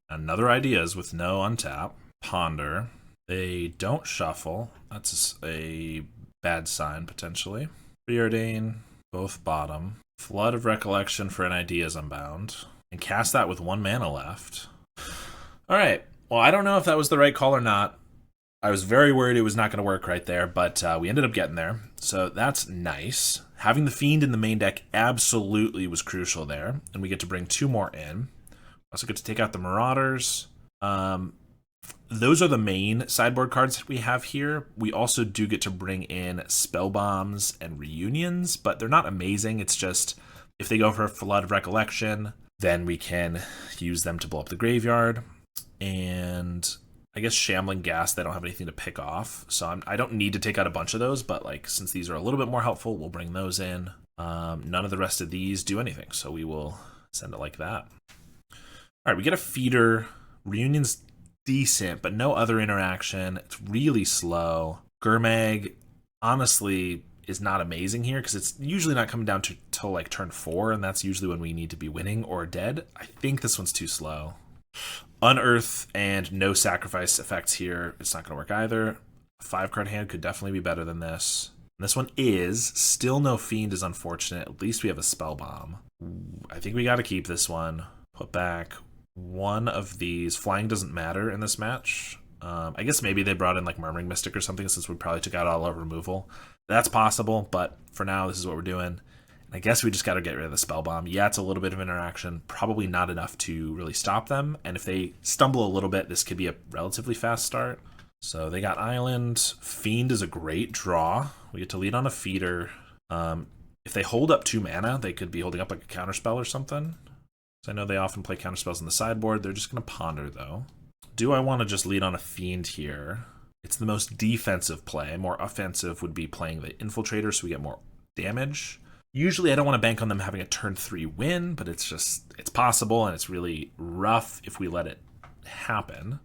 Another Ideas with no untap. Ponder. They don't shuffle. That's a bad sign, potentially. Preordain. Both bottom. Flood of Recollection for an Ideas Unbound. And cast that with 1 mana left. Alright. Well, I don't know if that was the right call or not. I was very worried it was not going to work right there, but we ended up getting there. So that's nice. Having the Fiend in the main deck absolutely was crucial there. And we get to bring 2 more in. Also get to take out the Marauders. Those are the main sideboard cards that we have here. We also do get to bring in Spell Bombs and Reunions, but they're not amazing. It's just, if they go for a Flood of Recollection, then we can use them to blow up the graveyard. And I guess Shambling Gas, they don't have anything to pick off, so I don't need to take out a bunch of those, but like since these are a little bit more helpful, we'll bring those in. None of the rest of these do anything, so we will send it like that. All right, we get a Feeder. Reunion's decent, but no other interaction. It's really slow. Gurmag, honestly, is not amazing here, because it's usually not coming down till like turn 4, and that's usually when we need to be winning or dead. I think this one's too slow. Unearth and no sacrifice effects here. It's not going to work either. A 5-card hand could definitely be better than this. And this one is. Still no Fiend is unfortunate. At least we have a Spell Bomb. I think we got to keep this one. Put back 1 of these. Flying doesn't matter in this match. I guess maybe they brought in like Murmuring Mystic or something, since we probably took out all our removal. That's possible, but for now, this is what we're doing. I guess we just got to get rid of the Spell Bomb. Yeah, it's a little bit of interaction. Probably not enough to really stop them. And if they stumble a little bit, this could be a relatively fast start. So they got Island. Fiend is a great draw. We get to lead on a Feeder. If they hold up 2 mana, they could be holding up like a counterspell or something. So I know they often play counterspells in the sideboard. They're just going to Ponder, though. Do I want to just lead on a Fiend here? It's the most defensive play. More offensive would be playing the Infiltrator, so we get more damage. Usually I don't want to bank on them having a turn 3 win, but it's possible, and it's really rough if we let it happen.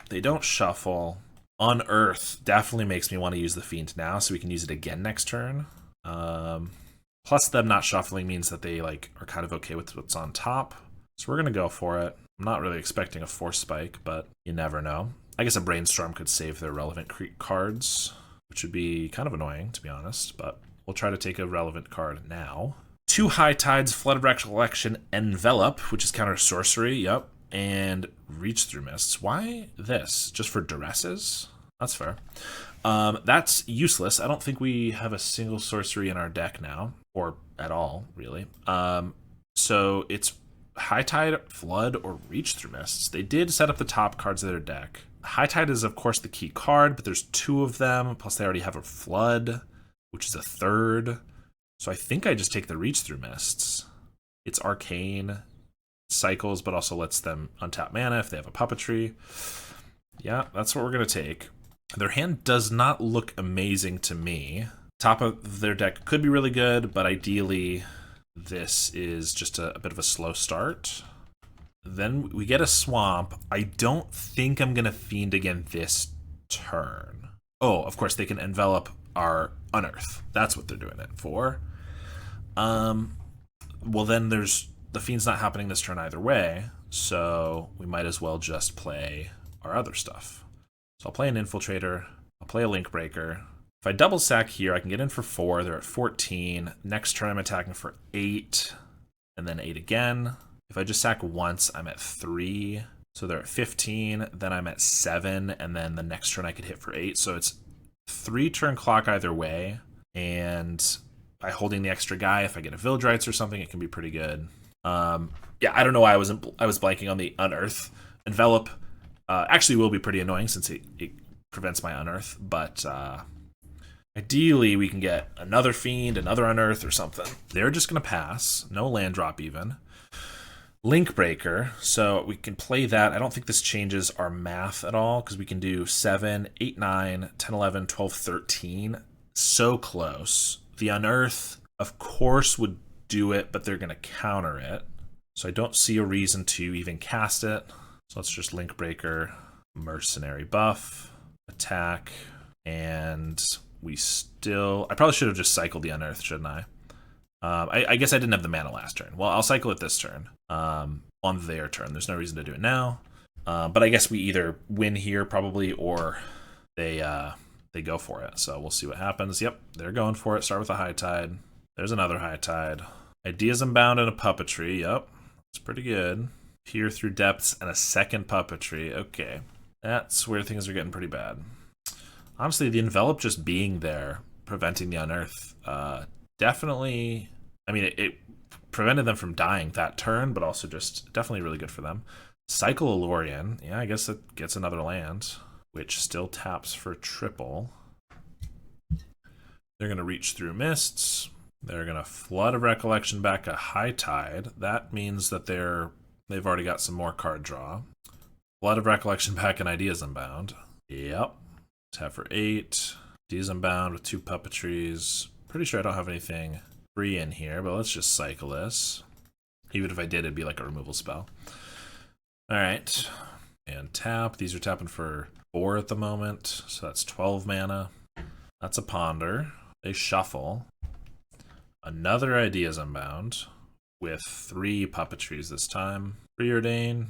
They don't shuffle. Unearth definitely makes me want to use the Fiend now, so we can use it again next turn. Plus them not shuffling means that they like are kind of okay with what's on top. So we're going to go for it. I'm not really expecting a Force Spike, but you never know. I guess a Brainstorm could save their relevant cards, which would be kind of annoying, to be honest, but we'll try to take a relevant card now. 2 High Tides, Flood of Recollection, Envelop, which is counter sorcery, yep, and Reach Through Mists. Why this? Just for duresses? That's fair. That's useless. I don't think we have a single sorcery in our deck now, or at all, really. So it's High Tide, Flood, or Reach Through Mists. They did set up the top cards of their deck. High Tide is, of course, the key card, but there's 2 of them, plus they already have a Flood, which is a 3rd. So I think I just take the Reach Through Mists. It's arcane, cycles, but also lets them untap mana if they have a puppetry. Yeah, that's what we're going to take. Their hand does not look amazing to me. Top of their deck could be really good, but ideally this is just a bit of a slow start. Then we get a Swamp. I don't think I'm going to Fiend again this turn. Oh, of course, they can envelop our Unearth. That's what they're doing it for. Well, then the Fiend's not happening this turn either way, so we might as well just play our other stuff. So I'll play an Infiltrator. I'll play a Link Breaker. If I double sack here, I can get in for 4. They're at 14. Next turn, I'm attacking for 8, and then 8 again. If I just sack once, I'm at 3. So they're at 15. Then I'm at 7, and then the next turn I could hit for 8. So it's 3-turn clock either way, and by holding the extra guy, if I get a Village Rites or something, it can be pretty good. Yeah, I don't know why I was blanking on the Unearth. Envelop actually will be pretty annoying since it prevents my Unearth, but ideally we can get another Fiend, another Unearth, or something. They're just going to pass. No land drop even. Link Breaker, so we can play that. I don't think this changes our math at all, because we can do 7, 8, 9, 10, 11, 12, 13. So close. The Unearth, of course, would do it, but they're going to counter it. So I don't see a reason to even cast it. So let's just Link Breaker, Mercenary buff, attack, and we still... I probably should have just cycled the Unearth, shouldn't I? I guess I didn't have the mana last turn. Well, I'll cycle it this turn. On their turn. There's no reason to do it now. But I guess we either win here, probably, or they go for it. So we'll see what happens. Yep, they're going for it. Start with a High Tide. There's another High Tide. Ideas Unbound and a Puppetry. Yep, it's pretty good. Peer Through Depths and a second Puppetry. Okay, that's where things are getting pretty bad. Honestly, the Envelop just being there, preventing the Unearth, definitely... I mean, it prevented them from dying that turn, but also just definitely really good for them. Cycle Alorian. Yeah, I guess it gets another land, which still taps for triple. They're going to Reach Through Mists. They're going to Flood of Recollection back a High Tide. That means that they've already got some more card draw. Flood of Recollection back and Ideas Unbound. Yep. Tap for 8. Ideas Unbound with 2 Puppetries. Pretty sure I don't have anything free in here, but let's just cycle this. Even if I did, it'd be like a removal spell. Alright. And tap. These are tapping for 4 at the moment, so that's 12 mana. That's a Ponder. They shuffle. Another Ideas Unbound with 3 Puppetries this time. Preordain.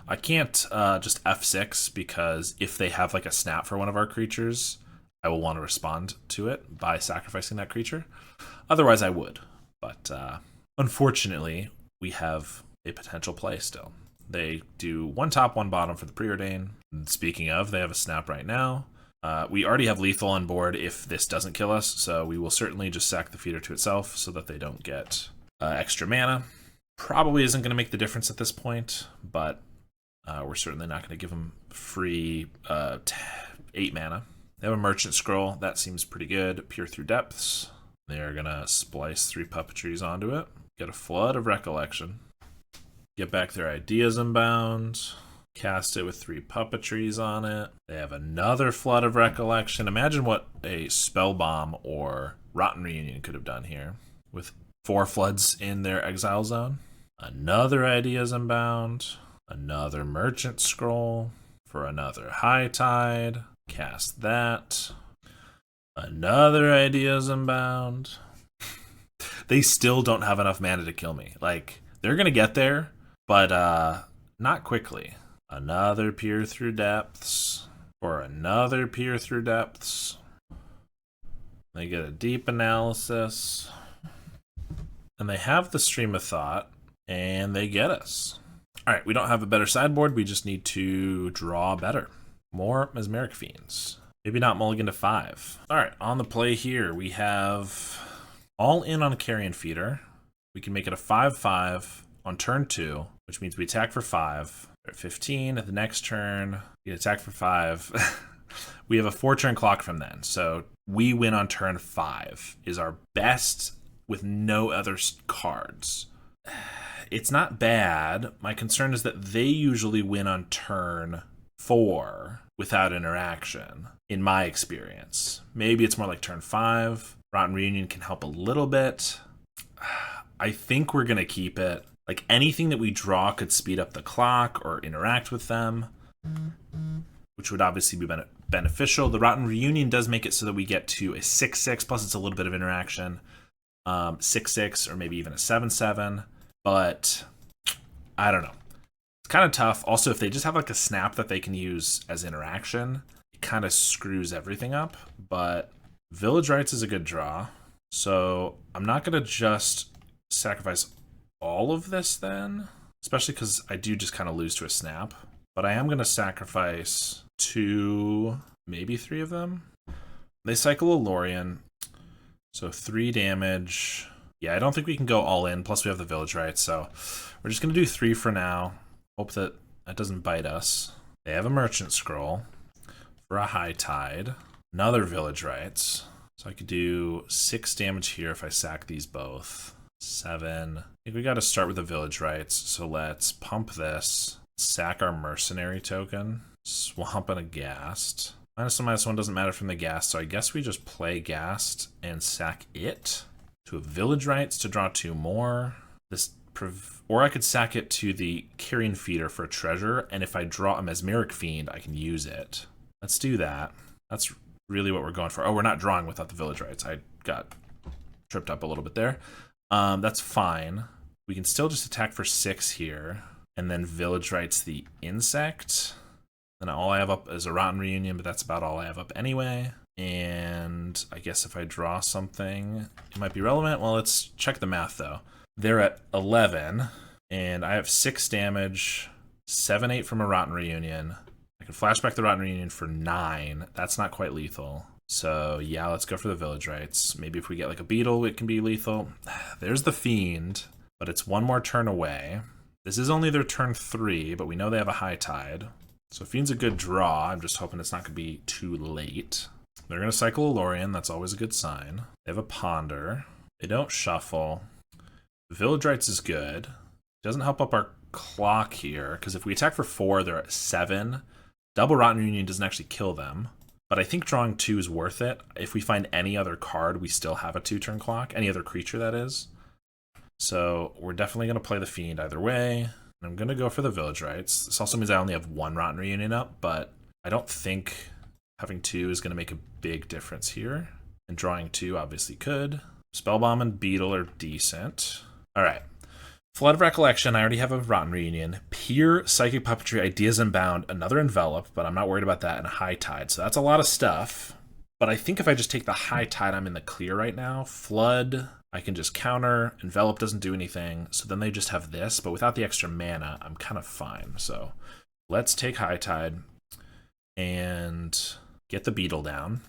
I can't just F6 because if they have like a snap for one of our creatures, I will want to respond to it by sacrificing that creature. Otherwise, I would. But unfortunately, we have a potential play still. They do 1 top, 1 bottom for the Preordain. And speaking of, they have a snap right now. We already have lethal on board if this doesn't kill us, so we will certainly just sack the feeder to itself so that they don't get extra mana. Probably isn't going to make the difference at this point, but we're certainly not going to give them free 8 mana. They have a Merchant Scroll. That seems pretty good. Peer Through Depths. They are going to splice 3 Puppetries onto it. Get a Flood of Recollection. Get back their Ideas Unbound. Cast it with 3 Puppetries on it. They have another Flood of Recollection. Imagine what a Spell Bomb or Rotten Reunion could have done here with 4 Floods in their Exile Zone. Another Ideas Unbound. Another Merchant Scroll for another High Tide. Cast that. Another Ideas Unbound. They still don't have enough mana to kill me. Like, they're going to get there, but not quickly. Another Peer Through Depths. For another Peer Through Depths. They get a Deep Analysis. And they have the Stream of Thought. And they get us. Alright, we don't have a better sideboard. We just need to draw better. More Mesmeric Fiends. Maybe not mulligan to 5. Alright, on the play here, we have all in on a Carrion Feeder. We can make it a 5/5 on turn 2, which means we attack for 5. At 15, at the next turn, we attack for 5. We have a 4-turn clock from then, so we win on turn 5 is our best with no other cards. It's not bad. My concern is that they usually win on turn 4 without interaction, in my experience. Maybe it's more like turn 5. Rotten Reunion can help a little bit. I think we're going to keep it. Like, anything that we draw could speed up the clock or interact with them, which would obviously be beneficial. The Rotten Reunion does make it so that we get to a 6/6, plus it's a little bit of interaction. 6/6 or maybe even a 7/7, but I don't know. It's kind of tough. Also, if they just have like a snap that they can use as interaction, it kind of screws everything up. But Village Rites is a good draw, so I'm not going to just sacrifice all of this then, especially because I do just kind of lose to a snap. But I am going to sacrifice 2, maybe 3 of them. They cycle a Lorien, so 3 damage. Yeah, I don't think we can go all in, plus we have the Village Rites, so we're just going to do 3 for now. Hope that that doesn't bite us. They have a Merchant Scroll for a High Tide. Another Village Rites. So I could do 6 damage here if I sack these both. 7. I think we got to start with the Village Rites, so let's pump this. Sack our Mercenary token. Swamp and a Ghast. -1/-1 doesn't matter from the Ghast, so I guess we just play Ghast and sack it to a Village Rites to draw 2 more. Or I could sack it to the Carrion Feeder for a treasure, and if I draw a Mesmeric Fiend, I can use it. Let's do that. That's really what we're going for. Oh, we're not drawing without the Village Rites. I got tripped up a little bit there. That's fine. We can still just attack for 6 here, and then Village Rites the Insect. Then all I have up is a Rotten Reunion, but that's about all I have up anyway. And I guess if I draw something, it might be relevant. Well, let's check the math, though. They're at 11, and I have 6 damage, 7/8 from a Rotten Reunion. I can flashback the Rotten Reunion for 9. That's not quite lethal. So, yeah, let's go for the Village Rites. Maybe if we get like a Beetle, it can be lethal. There's the Fiend, but it's 1 more turn away. This is only their turn 3, but we know they have a High Tide. So Fiend's a good draw. I'm just hoping it's not going to be too late. They're going to cycle a Lorien. That's always a good sign. They have a Ponder. They don't shuffle. Village Rites is good. Doesn't help up our clock here, because if we attack for 4, they're at 7. Double Rotten Reunion doesn't actually kill them. But I think drawing 2 is worth it. If we find any other card, we still have a 2-turn clock. Any other creature, that is. So we're definitely going to play the Fiend either way. And I'm going to go for the Village Rites. This also means I only have 1 Rotten Reunion up, but I don't think having 2 is going to make a big difference here. And drawing 2 obviously could. Spellbomb and Beetle are decent. All right. Flood of Recollection, I already have a Rotten Reunion. Pure Psychic Puppetry, Ideas Unbound, another Envelop, but I'm not worried about that, and a High Tide. So that's a lot of stuff. But I think if I just take the High Tide, I'm in the clear right now. Flood, I can just counter. Envelop doesn't do anything. So then they just have this, but without the extra mana, I'm kind of fine. So let's take High Tide and get the Beetle down,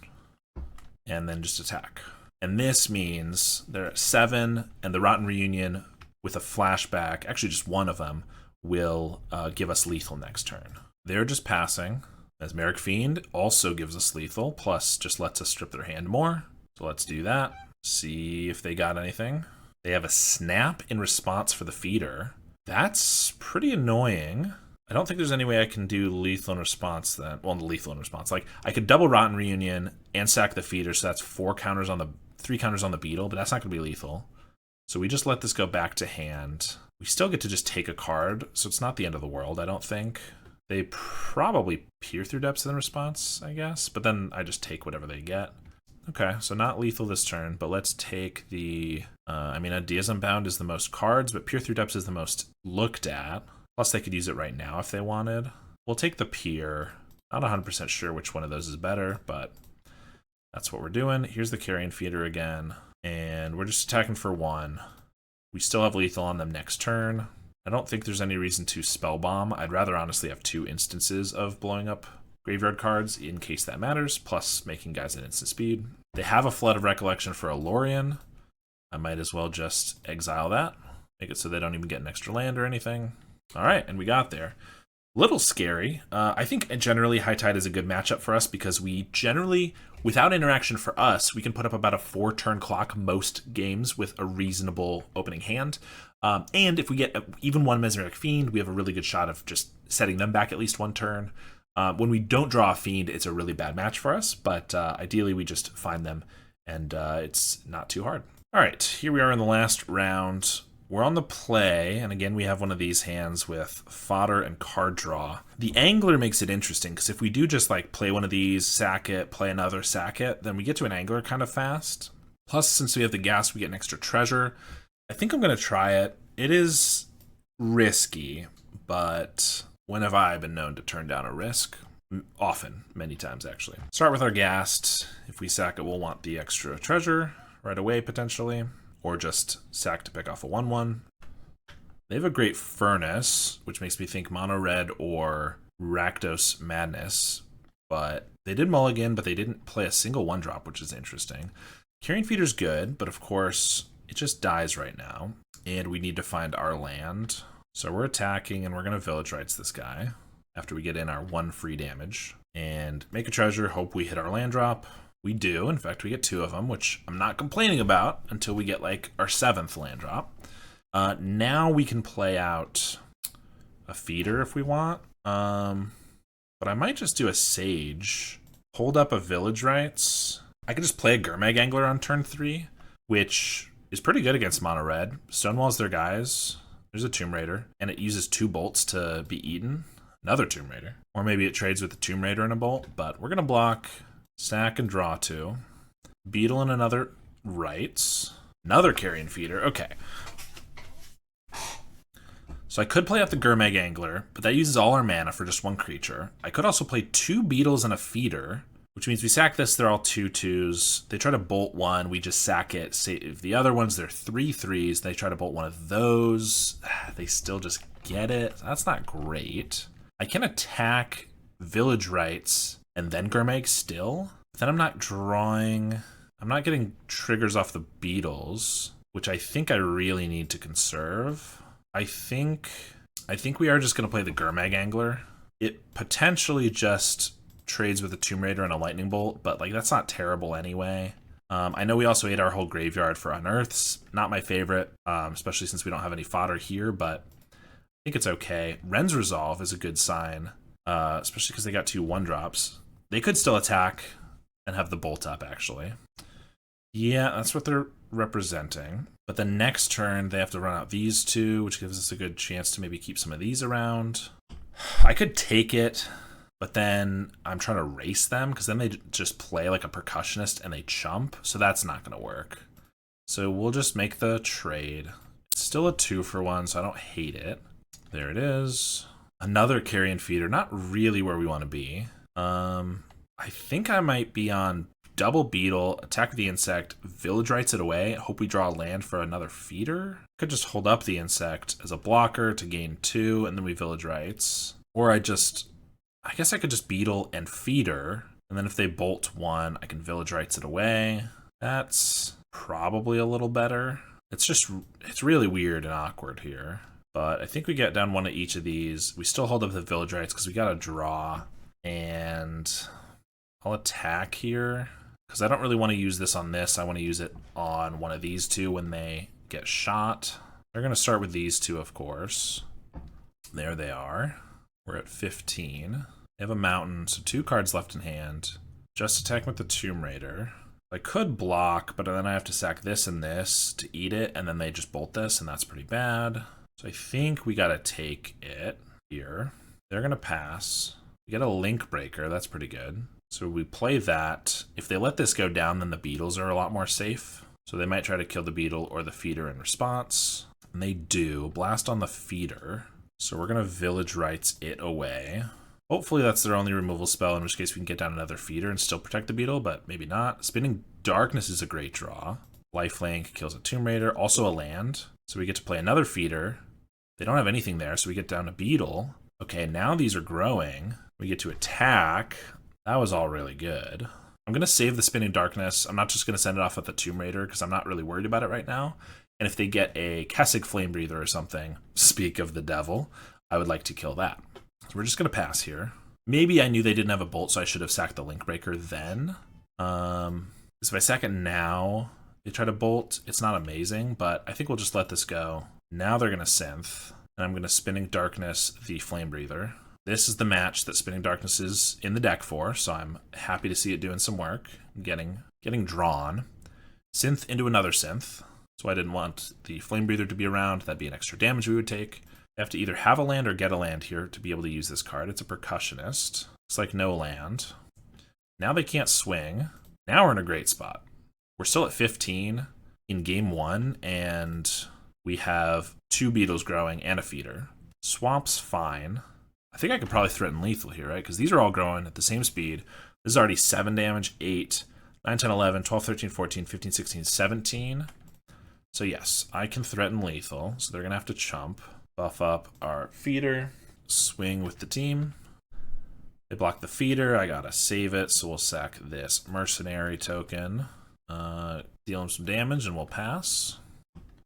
and then just attack. And this means they're at 7, and the Rotten Reunion with a flashback, actually just 1 of them, will give us lethal next turn. They're just passing. Mesmeric Fiend also gives us lethal, plus just lets us strip their hand more. So let's do that. See if they got anything. They have a Snap in response for the Feeder. That's pretty annoying. I don't think there's any way I can do lethal in response then. Well, lethal in response. Like, I could double Rotten Reunion and sack the Feeder, so that's 3 counters on the Beetle, but that's not going to be lethal. So we just let this go back to hand. We still get to just take a card, so it's not the end of the world, I don't think. They probably peer through Depths in response, I guess, but then I just take whatever they get. Okay, so not lethal this turn, but let's take the... Ideas Unbound is the most cards, but Peer Through Depths is the most looked at. Plus, they could use it right now if they wanted. We'll take the Peer. Not 100% sure which one of those is better, but that's what we're doing. Here's the Carrion Feeder again. And we're just attacking for 1. We still have lethal on them next turn. I don't think there's any reason to Spellbomb. I'd rather honestly have 2 instances of blowing up graveyard cards in case that matters, plus making guys at instant speed. They have a Flood of Recollection for a Lorien. I might as well just exile that. Make it so they don't even get an extra land or anything. All right, and we got there. Little scary. I think generally High Tide is a good matchup for us because we generally Without interaction for us, we can put up about a 4-turn clock most games with a reasonable opening hand. And if we get even one Mesmeric Fiend, we have a really good shot of just setting them back at least 1 turn. When we don't draw a Fiend, it's a really bad match for us, but ideally we just find them, and it's not too hard. All right, here we are in the last round. We're on the play, and again, we have one of these hands with fodder and card draw. The angler makes it interesting, because if we do just like play one of these, sack it, play another, sack it, then we get to an angler kind of fast. Plus, since we have the gas, we get an extra treasure. I think I'm going to try it. It is risky, but when have I been known to turn down a risk? Often, many times actually. Start with our ghast. If we sack it, we'll want the extra treasure right away, potentially. Or just sack to pick off a 1/1. They have a great Furnace, which makes me think Mono Red or Rakdos Madness. But they did mulligan, but they didn't play a single 1-drop, which is interesting. Carrion Feeder's good, but of course, it just dies right now. And we need to find our land. So we're attacking, and we're going to Village Rites this guy after we get in our 1 free damage. And make a treasure, hope we hit our land drop. We do. In fact, we get 2 of them, which I'm not complaining about until we get like our 7th land drop. Now we can play out a feeder if we want. But I might just do a Sage. Hold up a Village Rites. I could just play a Gurmag Angler on turn 3, which is pretty good against Mono Red. Stonewall's their guys. There's a Tomb Raider, and it uses 2 bolts to be eaten. Another Tomb Raider. Or maybe it trades with the Tomb Raider and a bolt, but we're going to block. Sack and draw 2. Beetle and another Rites. Another Carrion Feeder. Okay. So I could play out the Gurmag Angler, but that uses all our mana for just 1 creature. I could also play 2 Beetles and a Feeder, which means we sack this, they're all 2/2s. They try to bolt 1, we just sack it. Save the other ones, they're 3/3s. They try to bolt 1 of those. They still just get it. That's not great. I can attack Village Rites and then Gurmag still. But then I'm not drawing. I'm not getting triggers off the Beetles, which I think I really need to conserve. I think we are just going to play the Gurmag Angler. It potentially just trades with a Tomb Raider and a Lightning Bolt, but like that's not terrible anyway. I know we also ate our whole graveyard for Unearths. Not my favorite, especially since we don't have any fodder here, but I think it's okay. Ren's Resolve is a good sign, especially because they got 2 1-drops. They could still attack and have the bolt up, actually. Yeah, that's what they're representing. But the next turn, they have to run out these 2, which gives us a good chance to maybe keep some of these around. I could take it, but then I'm trying to race them, because then they just play like a Percussionist and they chump, so that's not going to work. So we'll just make the trade. It's still a 2-for-1, so I don't hate it. There it is. Another Carrion Feeder, not really where we want to be. I think I might be on double Beetle, attack the insect, Village Rites it away, hope we draw a land for another feeder. Could just hold up the insect as a blocker to gain 2, and then we Village Rites. Or I guess I could just Beetle and feeder, and then if they bolt 1, I can Village Rites it away. That's probably a little better. It's really weird and awkward here. But I think we get down 1 of each of these. We still hold up the Village Rites because we got to draw. And I'll attack here because I don't really want to use this on this. I want to use it on one of these 2 when they get shot. They're going to start with these 2, of course. There they are. We're at 15. They have a mountain, so 2 cards left in hand. Just attack with the Tomb Raider. I could block, but then I have to sack this and this to eat it, and then they just bolt this, and that's pretty bad. So I think we got to take it here. They're going to pass. We get a Link Breaker, that's pretty good. So we play that. If they let this go down, then the Beetles are a lot more safe. So they might try to kill the Beetle or the feeder in response. And they do. Blast on the feeder. So we're going to Village Rites it away. Hopefully that's their only removal spell, in which case we can get down another feeder and still protect the Beetle, but maybe not. Spinning Darkness is a great draw. Lifelink kills a Tomb Raider, also a land. So we get to play another feeder. They don't have anything there, so we get down a Beetle. Okay, now these are growing. We get to attack. That was all really good. I'm going to save the Spinning Darkness. I'm not just going to send it off with the Tomb Raider because I'm not really worried about it right now. And if they get a Kessig Flame Breather or something, speak of the devil, I would like to kill that. So we're just going to pass here. Maybe I knew they didn't have a bolt, so I should have sacked the Link Breaker then. If I sack it now, they try to bolt. It's not amazing, but I think we'll just let this go. Now they're going to synth, and I'm going to Spinning Darkness the Flame Breather. This is the match that Spinning Darkness is in the deck for, so I'm happy to see it doing some work, getting drawn. Synth into another synth, so I didn't want the Flame Breather to be around. That'd be an extra damage we would take. I have to either have a land or get a land here to be able to use this card. It's a Percussionist. Looks like no land. Now they can't swing. Now we're in a great spot. We're still at 15 in game 1, and we have 2 beetles growing and a feeder. Swamp's fine. I think I could probably threaten lethal here, right? Because these are all growing at the same speed. This is already 7 damage, 8, 9, 10, 11, 12, 13, 14, 15, 16, 17. So yes, I can threaten lethal. So they're going to have to chump. Buff up our feeder. Swing with the team. They block the feeder. I gotta save it, so we'll sack this mercenary token. Deal them some damage, and we'll pass.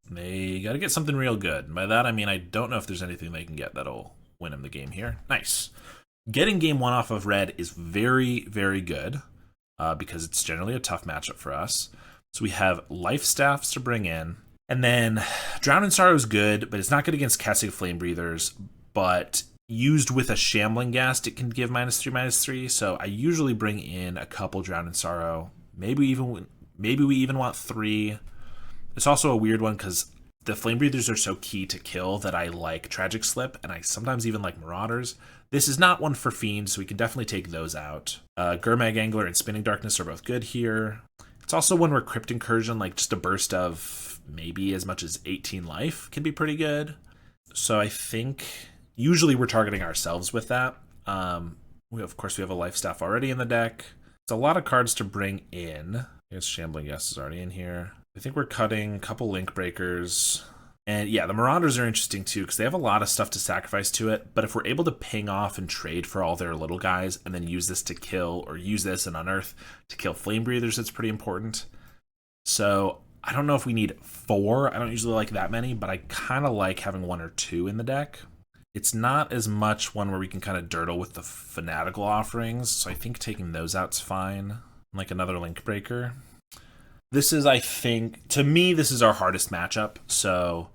They gotta get something real good. And by that, I mean I don't know if there's anything they can get that'll win them the game here. Nice. Getting game 1 off of red is very, very good, because it's generally a tough matchup for us. So we have Life Staffs to bring in. And then Drown in Sorrow is good, but it's not good against Casting Flame Breathers, but used with a Shambling Ghast, it can give -3/-3. So I usually bring in a couple Drown in Sorrow. Maybe we even want 3. It's also a weird one because the Flame Breathers are so key to kill that I like Tragic Slip, and I sometimes even like Marauders. This is not one for Fiend, so we can definitely take those out. Gurmag Angler and Spinning Darkness are both good here. It's also one where Crypt Incursion, like just a burst of maybe as much as 18 life, can be pretty good. So I think usually we're targeting ourselves with that. Of course, we have a Life Staff already in the deck. It's a lot of cards to bring in. I guess Shambling Ghast is already in here. I think we're cutting a couple Link Breakers. And yeah, the Marauders are interesting too because they have a lot of stuff to sacrifice to it. But if we're able to ping off and trade for all their little guys and then use this to kill, or use this and Unearth to kill Flame Breathers, it's pretty important. So I don't know if we need 4. I don't usually like that many, but I kind of like having 1 or 2 in the deck. It's not as much one where we can kind of dirtle with the Fanatical offerings, so I think taking those out's fine. Like another Link Breaker. This is, I think, to me, this is our hardest matchup, so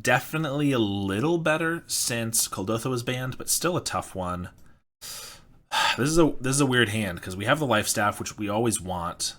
definitely a little better since Kuldotha was banned, but still a tough one. This is a weird hand, because we have the Life Staff, which we always want.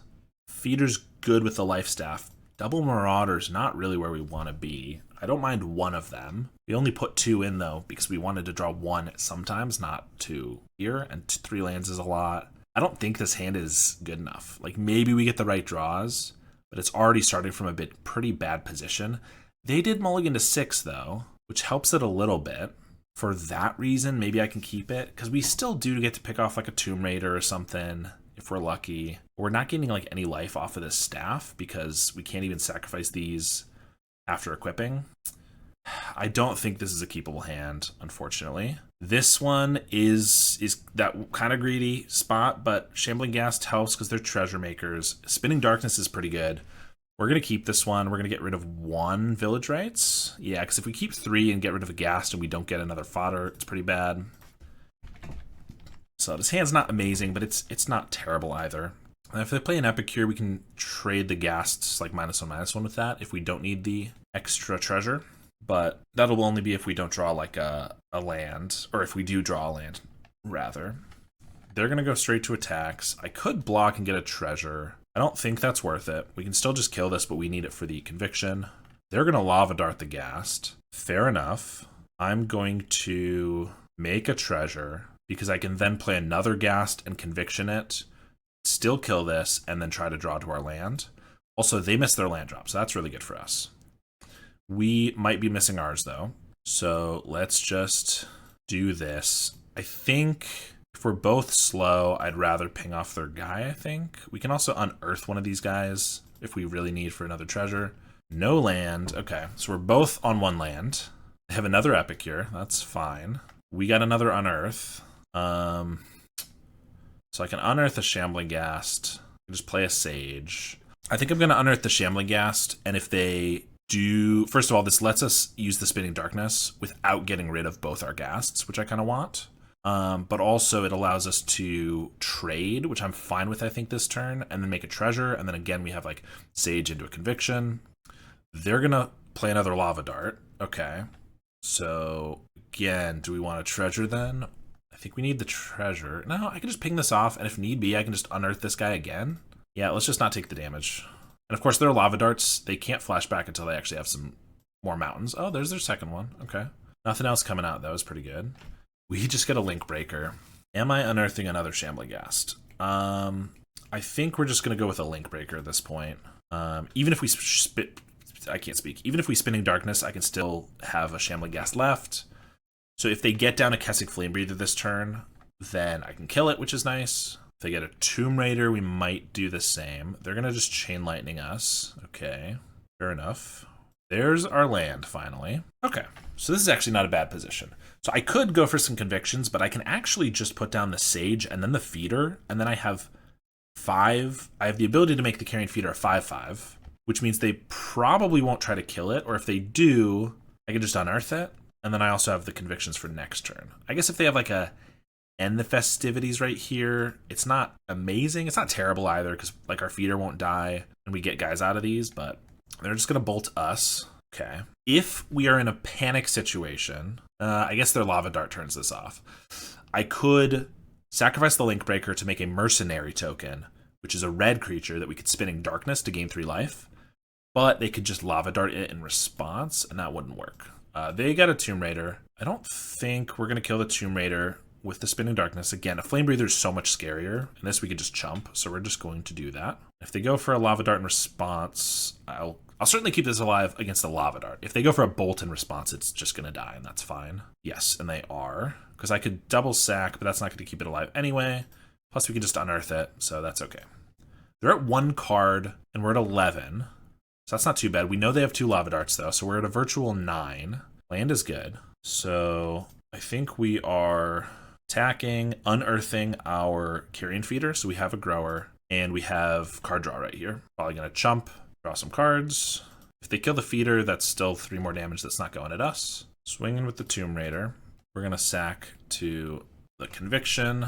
Feeder's good with the Life Staff. Double Marauder's not really where we want to be. I don't mind one of them. We only put 2 in, though, because we wanted to draw 1 sometimes, not 2 here, and 3 lands is a lot. I don't think this hand is good enough. Like, maybe we get the right draws, but it's already starting from a pretty bad position. They did mulligan to 6, though, which helps it a little bit. For that reason, maybe I can keep it, because we still do get to pick off, like, a Tomb Raider or something, if we're lucky. We're not getting, like, any life off of this staff, because we can't even sacrifice these after equipping. I don't think this is a keepable hand, unfortunately. This one is that kind of greedy spot, but Shambling Ghast helps because they're treasure makers. Spinning Darkness is pretty good. We're going to keep this one. We're going to get rid of 1 Village Rites. Yeah, because if we keep 3 and get rid of a Ghast and we don't get another fodder, it's pretty bad. So this hand's not amazing, but it's not terrible either. And if they play an Epicure, we can trade the Ghasts like -1/-1 with that if we don't need the extra treasure. But that'll only be if we don't draw like a land, or if we do draw a land, rather. They're going to go straight to attacks. I could block and get a treasure. I don't think that's worth it. We can still just kill this, but we need it for the conviction. They're going to Lava Dart the Ghast. Fair enough. I'm going to make a treasure, because I can then play another Ghast and conviction it, still kill this, and then try to draw to our land. Also, they missed their land drop, so that's really good for us. We might be missing ours, though. So let's just do this. I think if we're both slow, I'd rather ping off their guy, I think. We can also unearth one of these guys if we really need for another treasure. No land. Okay, so we're both on 1 land. I have another Epicure. That's fine. We got another unearth. So I can unearth a Shambling Ghast. Just play a Sage. I think I'm going to unearth the Shambling Ghast, and if they do... First of all, this lets us use the Spinning Darkness without getting rid of both our Ghasts, which I kind of want. but also it allows us to trade, which I'm fine with, I think, this turn, and then make a treasure, and then again we have like Sage into a Conviction. They're gonna play another Lava Dart. Okay, so again, do we want a treasure then? I think we need the treasure. No, I can just ping this off, and if need be, I can just unearth this guy again. Yeah, let's just not take the damage. And of course, they're Lava Darts. They can't flash back until they actually have some more mountains. Oh, there's their second one. Okay. Nothing else coming out. That was pretty good. We just get a Link Breaker. Am I unearthing another Shambling-Ghast? I think we're just going to go with a Link Breaker at this point. Even if we I can't speak. Even if we Spinning Darkness, I can still have a Shambling-Ghast left. So if they get down a Kessig Flame Breather this turn, then I can kill it, which is nice. If they get a Tomb Raider, we might do the same. They're going to just Chain Lightning us. Okay, fair enough. There's our land, finally. Okay, so this is actually not a bad position. So I could go for some Convictions, but I can actually just put down the Sage and then the Feeder, and then I have 5. I have the ability to make the Carrion Feeder a 5/5, which means they probably won't try to kill it, or if they do, I can just unearth it. And then I also have the Convictions for next turn. I guess if they have like a End the Festivities right here, it's not amazing. It's not terrible either, because like our Feeder won't die and we get guys out of these, but they're just going to bolt us. Okay. If we are in a panic situation, I guess their Lava Dart turns this off. I could sacrifice the Link Breaker to make a Mercenary token, which is a red creature that we could Spinning Darkness to gain 3 life, but they could just Lava Dart it in response, and that wouldn't work. They got a Tomb Raider. I don't think we're going to kill the Tomb Raider with the Spinning Darkness. Again, a Flame Breather is so much scarier. In this, we could just chump, so we're just going to do that. If they go for a Lava Dart in response, I'll certainly keep this alive against the Lava Dart. If they go for a Bolt in response, it's just going to die, and that's fine. Yes, and they are, because I could double sack, but that's not going to keep it alive anyway. Plus, we can just unearth it, so that's okay. They're at 1 card, and we're at 11. So that's not too bad. We know they have 2 Lava Darts, though, so we're at a virtual 9. Land is good. So I think we are attacking, unearthing our Carrion Feeder. So we have a Grower, and we have card draw right here. Probably going to chump, draw some cards. If they kill the Feeder, that's still 3 more damage that's not going at us. Swinging with the Tomb Raider. We're going to sack to the Conviction.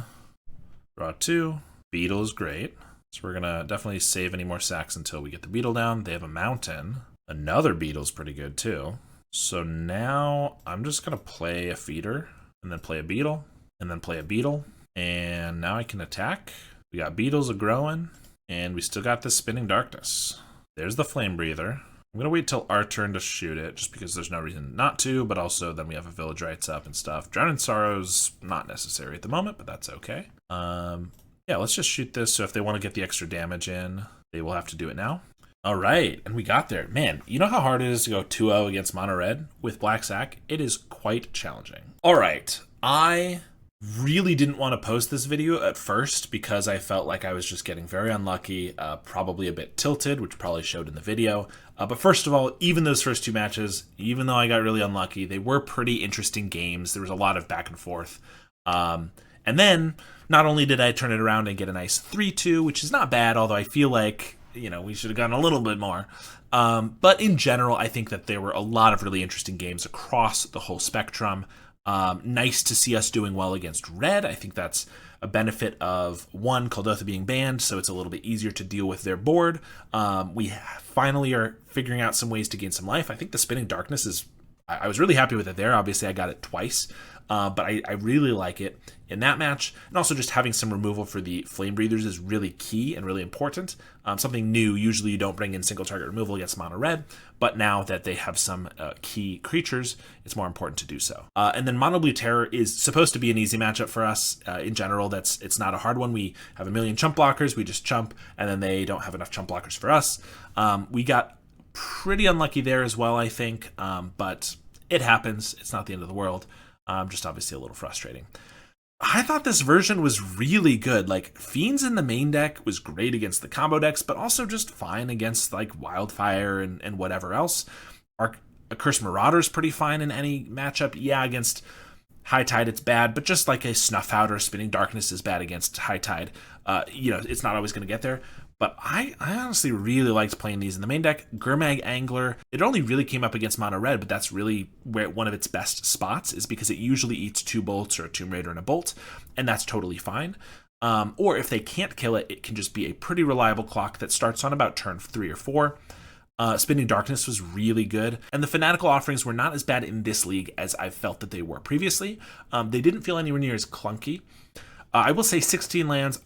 Draw 2. Beetle is great. So we're going to definitely save any more sacks until we get the Beetle down. They have a Mountain. Another Beetle's pretty good too. So now I'm just going to play a Feeder, and then play a Beetle, and then play a Beetle. And now I can attack. We got Beetles a-growing, and we still got this Spinning Darkness. There's the Flame Breather. I'm going to wait till our turn to shoot it, just because there's no reason not to, but also then we have a Village Rites up and stuff. Drowning Sorrow's not necessary at the moment, but that's okay. Yeah, let's just shoot this, so if they want to get the extra damage in, they will have to do it now. All right, and we got there. Man, you know how hard it is to go 2-0 against Mono Red with Black Sack? It is quite challenging. All right, I really didn't want to post this video at first because I felt like I was just getting very unlucky, probably a bit tilted, which probably showed in the video. But first of all, even those first 2 matches, even though I got really unlucky, they were pretty interesting games. There was a lot of back and forth. And then, not only did I turn it around and get a nice 3-2, which is not bad, although I feel like, you know, we should have gotten a little bit more. But in general, I think that there were a lot of really interesting games across the whole spectrum. Nice to see us doing well against Red. I think that's a benefit of, one, Kuldotha being banned, so it's a little bit easier to deal with their board. We finally are figuring out some ways to gain some life. I think the Spinning Darkness is... I was really happy with it there. Obviously, I got it twice. But I really like it in that match. And also just having some removal for the Flame Breathers is really key and really important. Something new. Usually you don't bring in single target removal against Mono Red, but now that they have some key creatures, it's more important to do so. And then Mono Blue Terror is supposed to be an easy matchup for us. In general, it's not a hard one. We have a million chump blockers. We just chump, and then they don't have enough chump blockers for us. We got pretty unlucky there as well, I think. But it happens. It's not the end of the world. Just obviously a little frustrating. I thought this version was really good. Like, Fiends in the main deck was great against the combo decks, but also just fine against, like, Wildfire and whatever else. Our Accursed Marauder's pretty fine in any matchup. Yeah, against High Tide it's bad, but just like a Snuff Out or Spinning Darkness is bad against High Tide. You know, it's not always going to get there. But I honestly really liked playing these in the main deck. Gurmag Angler, it only really came up against Mono Red, but that's really where one of its best spots is, because it usually eats 2 bolts or a Tomb Raider and a bolt, and that's totally fine. Or if they can't kill it, it can just be a pretty reliable clock that starts on about turn 3 or 4. Spinning Darkness was really good, and the Fanatical Offerings were not as bad in this league as I felt that they were previously. They didn't feel anywhere near as clunky. I will say 16 lands,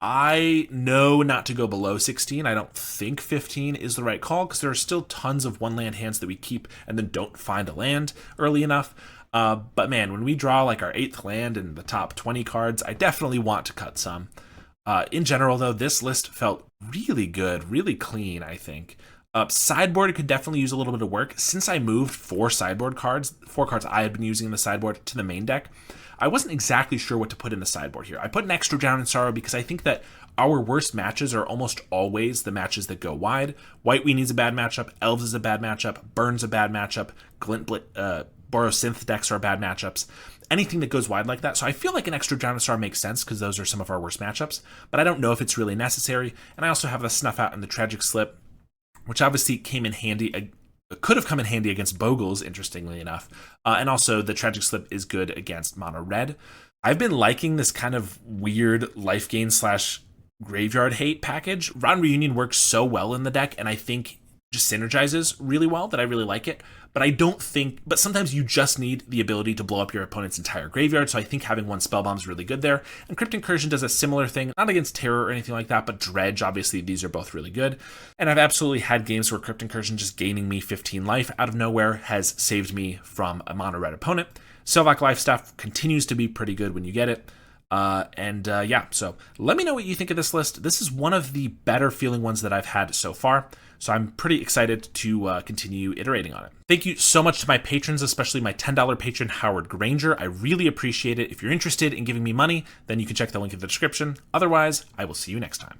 I know not to go below 16. I don't think 15 is the right call, because there are still tons of 1-land hands that we keep and then don't find a land early enough. But man, when we draw like our 8th land in the top 20 cards, I definitely want to cut some. In general, though, this list felt really good, really clean, I think. Sideboard could definitely use a little bit of work. Since I moved 4 cards I had been using in the sideboard to the main deck, I wasn't exactly sure what to put in the sideboard here. I put an extra Drown in Sorrow because I think that our worst matches are almost always the matches that go wide. White Weenie is a bad matchup, Elves is a bad matchup, Burn's a bad matchup, Borosynth decks are bad matchups. Anything that goes wide like that. So I feel like an extra Drown in Sorrow makes sense because those are some of our worst matchups, but I don't know if it's really necessary. And I also have the Snuff Out and the Tragic Slip, which obviously came in handy, could have come in handy against Bogles, interestingly enough. And also the Tragic Slip is good against Mono Red. I've been liking this kind of weird life gain / graveyard hate package. Rotten Reunion works so well in the deck, and I think just synergizes really well that I really like it. But sometimes you just need the ability to blow up your opponent's entire graveyard, so I think having 1 Spellbomb is really good there. And Crypt Incursion does a similar thing, not against Terror or anything like that, but Dredge, obviously these are both really good. And I've absolutely had games where Crypt Incursion just gaining me 15 life out of nowhere has saved me from a Mono Red opponent. Sylvac Lifestaff continues to be pretty good when you get it. Yeah, so let me know what you think of this list. This is one of the better feeling ones that I've had so far, so I'm pretty excited to continue iterating on it. Thank you so much to my patrons, especially my $10 patron, Howard Granger. I really appreciate it. If you're interested in giving me money, then you can check the link in the description. Otherwise, I will see you next time.